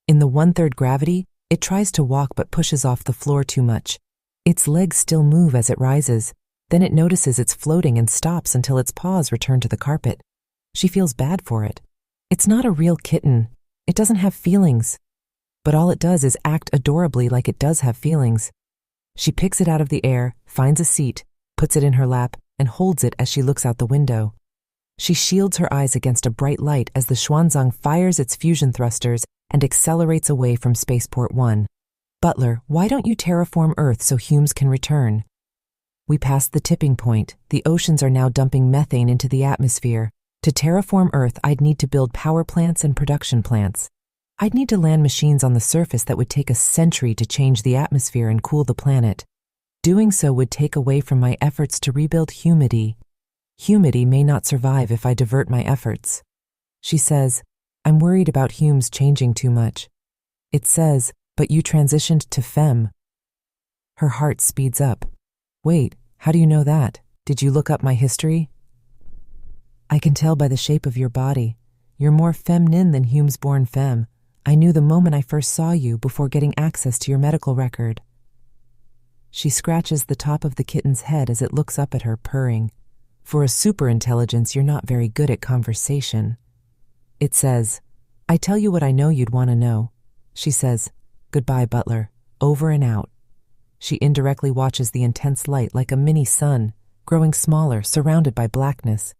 In the 1/3 gravity, it tries to walk but pushes off the floor too much. Its legs still move as it rises. Then it notices it's floating and stops until its paws return to the carpet. She feels bad for it. It's not a real kitten. It doesn't have feelings. But all it does is act adorably like it does have feelings. She picks it out of the air, finds a seat, puts it in her lap, and holds it as she looks out the window. She shields her eyes against a bright light as the Xuanzang fires its fusion thrusters and accelerates away from Spaceport 1. "Butler, why don't you terraform Earth so Humes can return?" We passed the tipping point. The oceans are now dumping methane into the atmosphere. To terraform Earth, I'd need to build power plants and production plants. I'd need to land machines on the surface that would take a century to change the atmosphere and cool the planet. Doing so would take away from my efforts to rebuild Humidity. Humidity may not survive if I divert my efforts. She says, "I'm worried about Humes changing too much." It says, "But you transitioned to femme." Her heart speeds up. "Wait, how do you know that? Did you look up my history?" "I can tell by the shape of your body. You're more feminine than Humes-born femme. I knew the moment I first saw you before getting access to your medical record." She scratches the top of the kitten's head as it looks up at her, purring. "For a superintelligence, you're not very good at conversation." It says, "I I tell you what I know you'd want to know. She says, "Goodbye, Butler," over and out. She indirectly watches the intense light like a mini sun, growing smaller, surrounded by blackness.